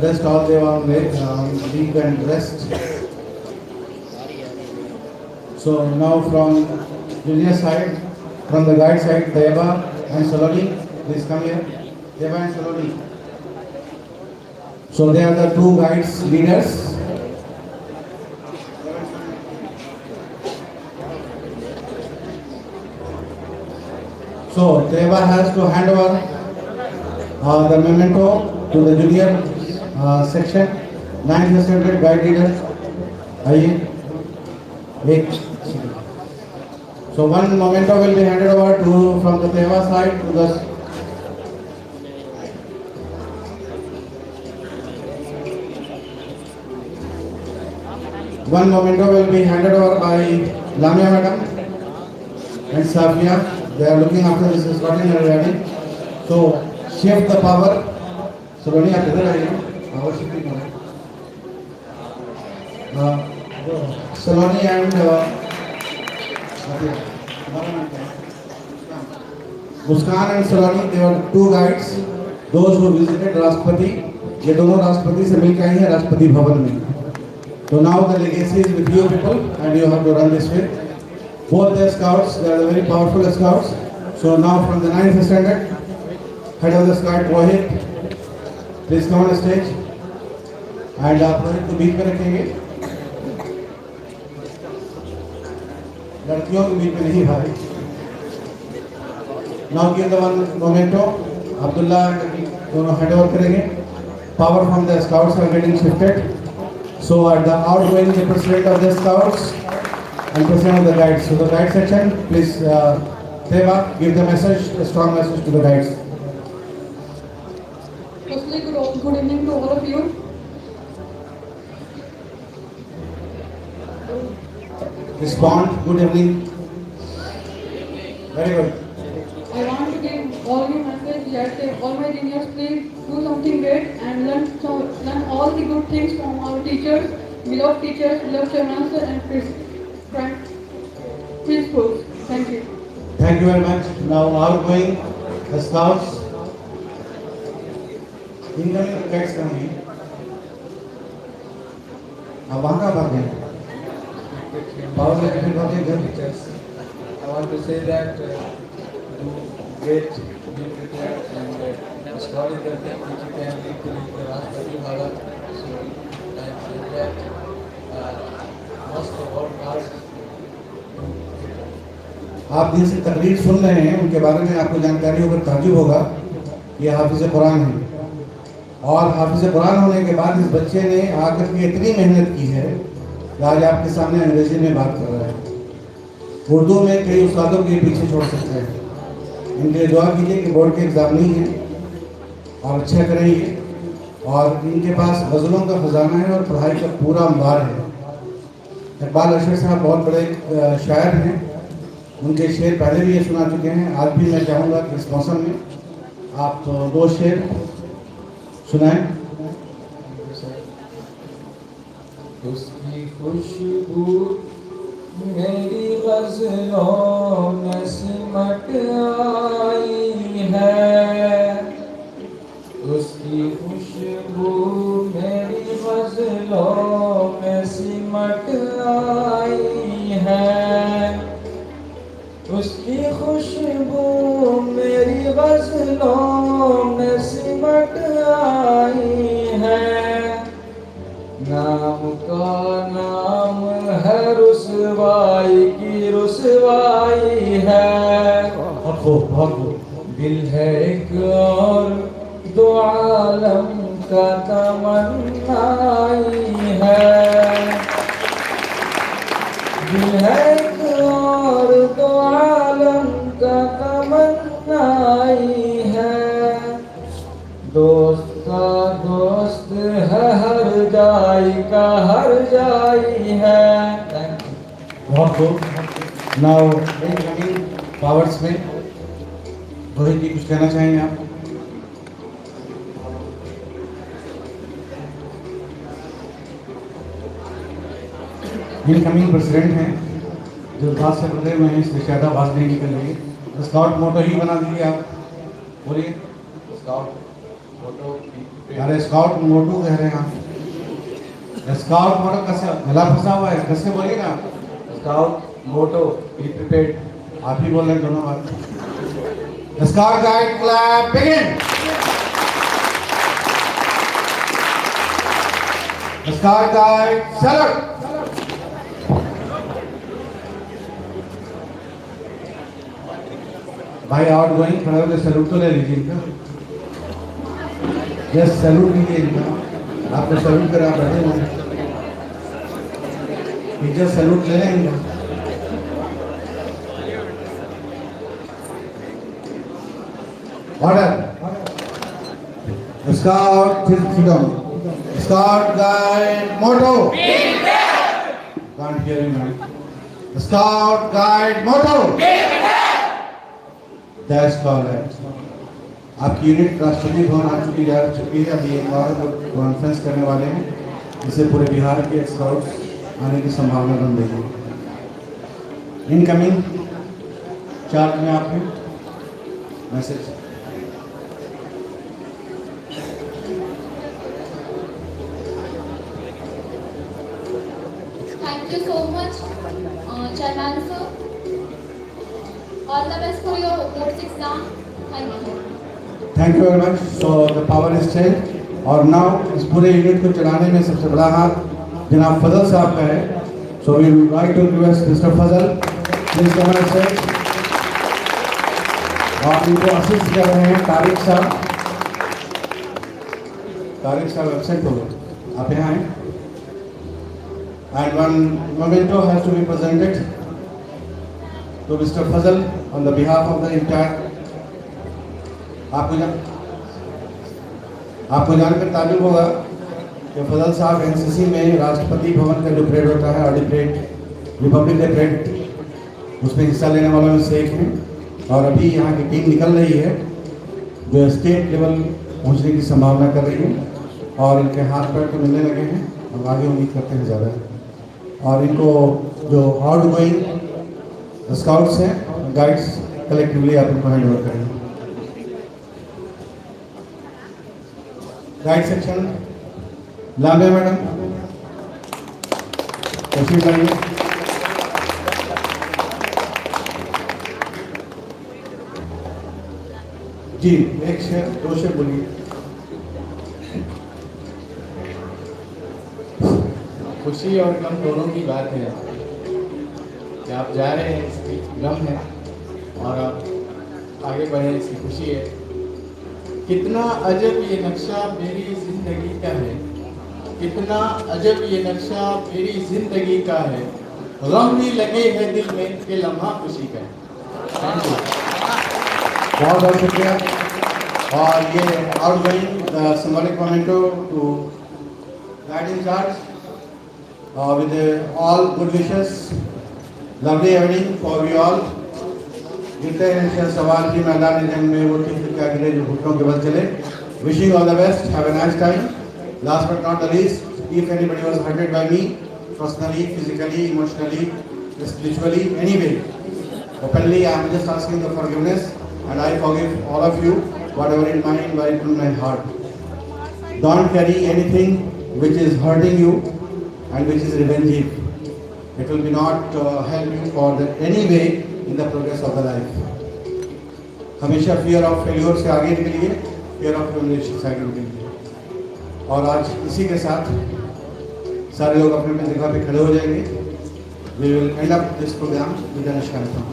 Rest all they were on leave and rest. So now from junior side, from the guide side, Deva and Saloni, please come here. Deva and Saloni. So they are the two guides leaders. So Deva has to hand over the memento to the junior section. 9th standard guide leader. आइए एक। So one memento will be handed over to from the Teva side to the by Lamia madam and Safia. They are looking after this scouting and ready. So shift the power. Saloni आप इधर आइए। Power shifting हो। Saloni and Muskan and Saloni, they were two guides, those who visited Rashtrapati. ये दोनों राष्ट्रपति से मिलकर आई हैं राष्ट्रपति भवन में। So now the legacy is with you people and you have to run this way. Both the scouts, they are the very powerful scouts. So now from the 9th standard, head of the scout Rohit, please come on the stage. And आप रोहित को बीच में रखेंगे। लड़कियों के बीच में नहीं भाई। Now give the one memento. Abdullah दोनों hand over करेंगे। Power from the scouts are getting shifted. So at the outgoing the president of the scouts and president of the guides. So the guide section, please Deva, give the message, a strong message to the guides. Firstly, good evening to all of you. Respond. Good evening. Very good. I want to give all you message that all my juniors please do something great and learn all the good things from our teachers. We love teachers, we love chairman sir and principals. Thank you. Thank you very much. Now outgoing the scouts. Incoming guides coming. अब वहाँ का बात है। Power level of the teachers. I want to say that do great, be prepared and study the thing which you can lead to the Rashtrapati Bharat. So and that must work hard. आप जिनसे तकरीर सुन रहे हैं उनके बारे में आपको जानकारी होकर ताजुब होगा। ये हाफिज़ कुरान है। और हाफिज़ कुरान होने के बाद इस बच्चे ने आकर के इतनी मेहनत की है कि आज आपके सामने अंग्रेजी में बात कर रहा है। उर्दू में कई उस्तादों के पीछे छोड़ सकते हैं। इनके लिए दुआ कीजिए कि बोर्ड के एग्ज़ाम नहीं है और अच्छा करेंगे। और इनके पास गज़लों का ख़जाना है और पढ़ाई का पूरा अंबार है। इकबाल अशरफ साहब बहुत बड़े शायर हैं, उनके शेर पहले भी ये सुना चुके हैं। आज भी मैं चाहूँगा कि इस मौसम में आप 2 शेर सुनाएं। उसकी खुशबू मेरी गज़लों में सिमट आई है, उसकी खुशबू मेरी गज़लों में सिमट आई है, उसकी खुशबू मेरी गज़लों में सिमट आई है। नाम का नाम है रुसवाई की रुसवाई है, दिल है एक और दो आलम का तमन्नाई है, दिल है एक और दो आलम का तमन्नाई है, दोस्त का दोस्त है हर जाई का हर जाई है। बहुत खूब। नाउ पावर्स में रोहित जी कुछ कहना चाहेंगे आप? इनकमिंग प्रेसिडेंट हैं जो बात से बदले हुए हैं, इसलिए शायद आवाज नहीं निकल रही है। स्काउट मोटो ही बना दीजिए आप, बोलिए। स्काउट मोटो, अरे स्काउट मोटो कह रहे हैं आप। स्काउट मोटो कैसे गला फंसा हुआ है, कैसे बोलिएगा? Scout motto be prepared. आप ही बोल रहे हैं दोनों बात। Scout guide clap begin. Scout guide salute. भाई आउट गोइंग खड़े होकर सैल्यूट तो ले लीजिए इनका। यस सैल्यूट लीजिए इनका। आपको सैल्यूट करा बैठे हैं, टीचर सैल्यूट ले लेंगे। Order. Scout sit down. Scout guide motto. Can't hear you man. Scout guide motto. That's correct. आपकी यूनिट राष्ट्रपति भवन आ चुकी है। अभी एक और कॉन्फ्रेंस करने वाले हैं, जिससे पूरे बिहार के स्काउट्स आने की संभावना बन रही है। इनकमिंग चार्ज में आपके message. Thank you so much, Chairman sir. All the best for your board's exam. Thank you. Thank you very much. So the power is change. और नाउ इस पूरे यूनिट को चलाने में सबसे बड़ा हाथ जनाब फजल साहब का है। So we would like to request mister Fazal please come on stage. और इनको असिस्ट कर रहे हैं तारिक साहब। तारिक साहब एब्सेंट हो गए, आप यहाँ आए। And one memento has to be presented to mister Fazal on the behalf of the entire. आपको जानकर ताजुब होगा कि फजल साहब एनसीसी में राष्ट्रपति भवन का जो परेड होता है, Audi parade, Republic day parade, उसमें हिस्सा लेने वालों में से एक हैं। और अभी यहाँ की टीम निकल रही है जो स्टेट लेवल पहुँचने की संभावना कर रही है। और इनके हाथ पैर तो मिलने लगे हैं, हम आगे उम्मीद करते हैं ज़्यादा। और इनको जो आउट गोइंग स्काउट्स हैं, गाइड्स, कलेक्टिवली आप इनको हैंड ओवर करेंगे। गाइड सेक्शन लांबे मैडम तशरीफ लाइए। जी एक शेर, 2 शेर बोलिए। खुशी और गम दोनों की बात है कि आप जा रहे हैं, इसकी गम है, और आप आगे बढ़े इसकी खुशी है। कितना अजब ये नक्शा मेरी जिंदगी का है, कितना अजब ये नक्शा मेरी जिंदगी का है, गम भी लगे है दिल में कि लम्हा खुशी का है। Thank you. बहुत बहुत शुक्रिया। और ये outgoing symbolic memento to guide in charge with all good wishes, lovely evening for you all. गिरते हैं सवाल की मैदान जंग में वो टीम क्या गिरे जो घुटनों के बल चले। Wishing all the best, have a nice time. Last but not the least, if anybody was hurted by me personally, physically, emotionally, spiritually, anyway, openly I am just asking the forgiveness, and I forgive all of you, whatever in mind, whatever in my heart. Don't carry anything which is hurting you and which is revenging. It will be not help you for any way in the progress of the life. हमेशा fear of failure से आगे निकलिए, fear of humiliation से आगे निकलिए। और आज इसी के साथ सारे लोग अपने अपने जगह पे खड़े हो जाएंगे। We will end up this program with an Ashkantam.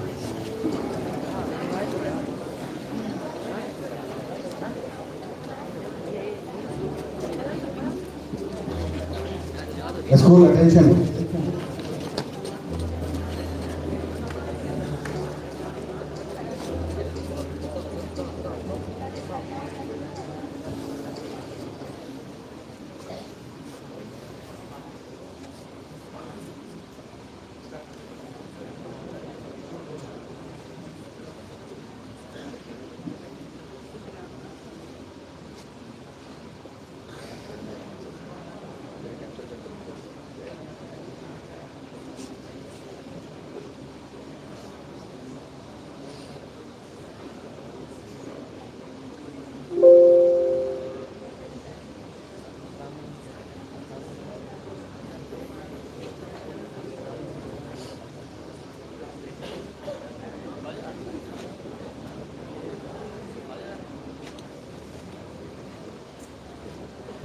School attention.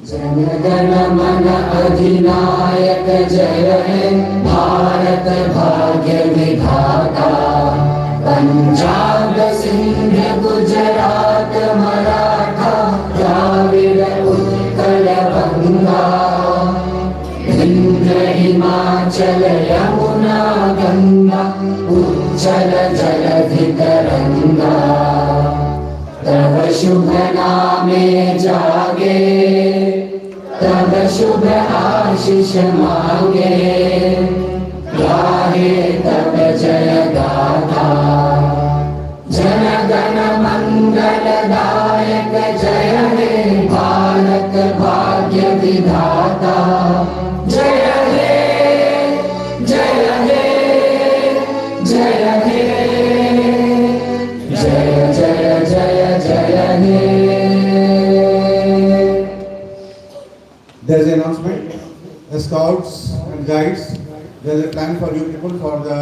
Jana Gana मन अधिनायक जय हे भारत भाग्य विधाता, पंजाब सिंध गुजरात मराठा द्राविड़ उत्कल बंगा, विंध्य हिमाचल यमुना गंगा उज्जल जलधि तरंगा, तब शुभ नामे जागे, तब शुभ आशीष मांगे, गाहे तब जय गाथा, जन गण मंगल दायक जय हे भारत भाग्य विधाता, जय हे जय हे जय हे जय जय जय जय हे। There is an announcement. The scouts and guides, there is a plan for you people for the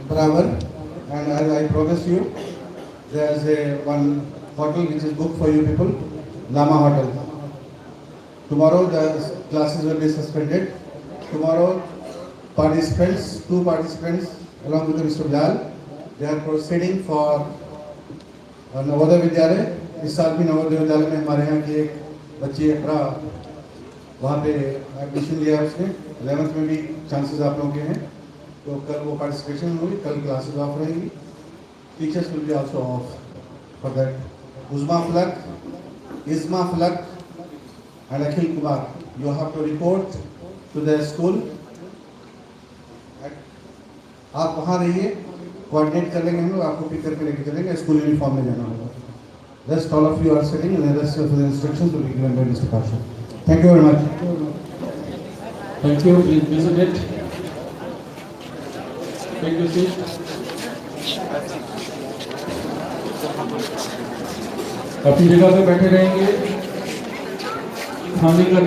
Barabar, and as I promised you, there is a one hotel which is booked for you people, Lama Hotel. Tomorrow the classes will be suspended. Tomorrow participants, 2 participants along with Mr. Bilal, they are proceeding for Navodaya Vidyalaya. इस साल भी नवोदय विद्यालय में हमारे यहाँ की एक बच्ची अकरा वहाँ पे एडमिशन लिया उसने, 11th में भी चांसेस आप लोगों के हैं, तो कल वो पार्टिसिपेशन होगी, कल क्लासेस ऑफ रहेंगी। Teachers will be also off for that. Usma Falak, Isma Falak and Akhil Kumar, you have to report to the school. आप वहाँ रहिए, कोऑर्डिनेट कर लेंगे हम लोग, आपको पिक करके लेके चलेंगे, स्कूल यूनिफॉर्म में जाना होगा। Rest all of you are sitting and the rest of the instructions will be given by Mr. Pasha. Thank you very much. Thank you. Please visit it. Take your seat. अपनी जगह पे बैठे रहेंगे। खाने का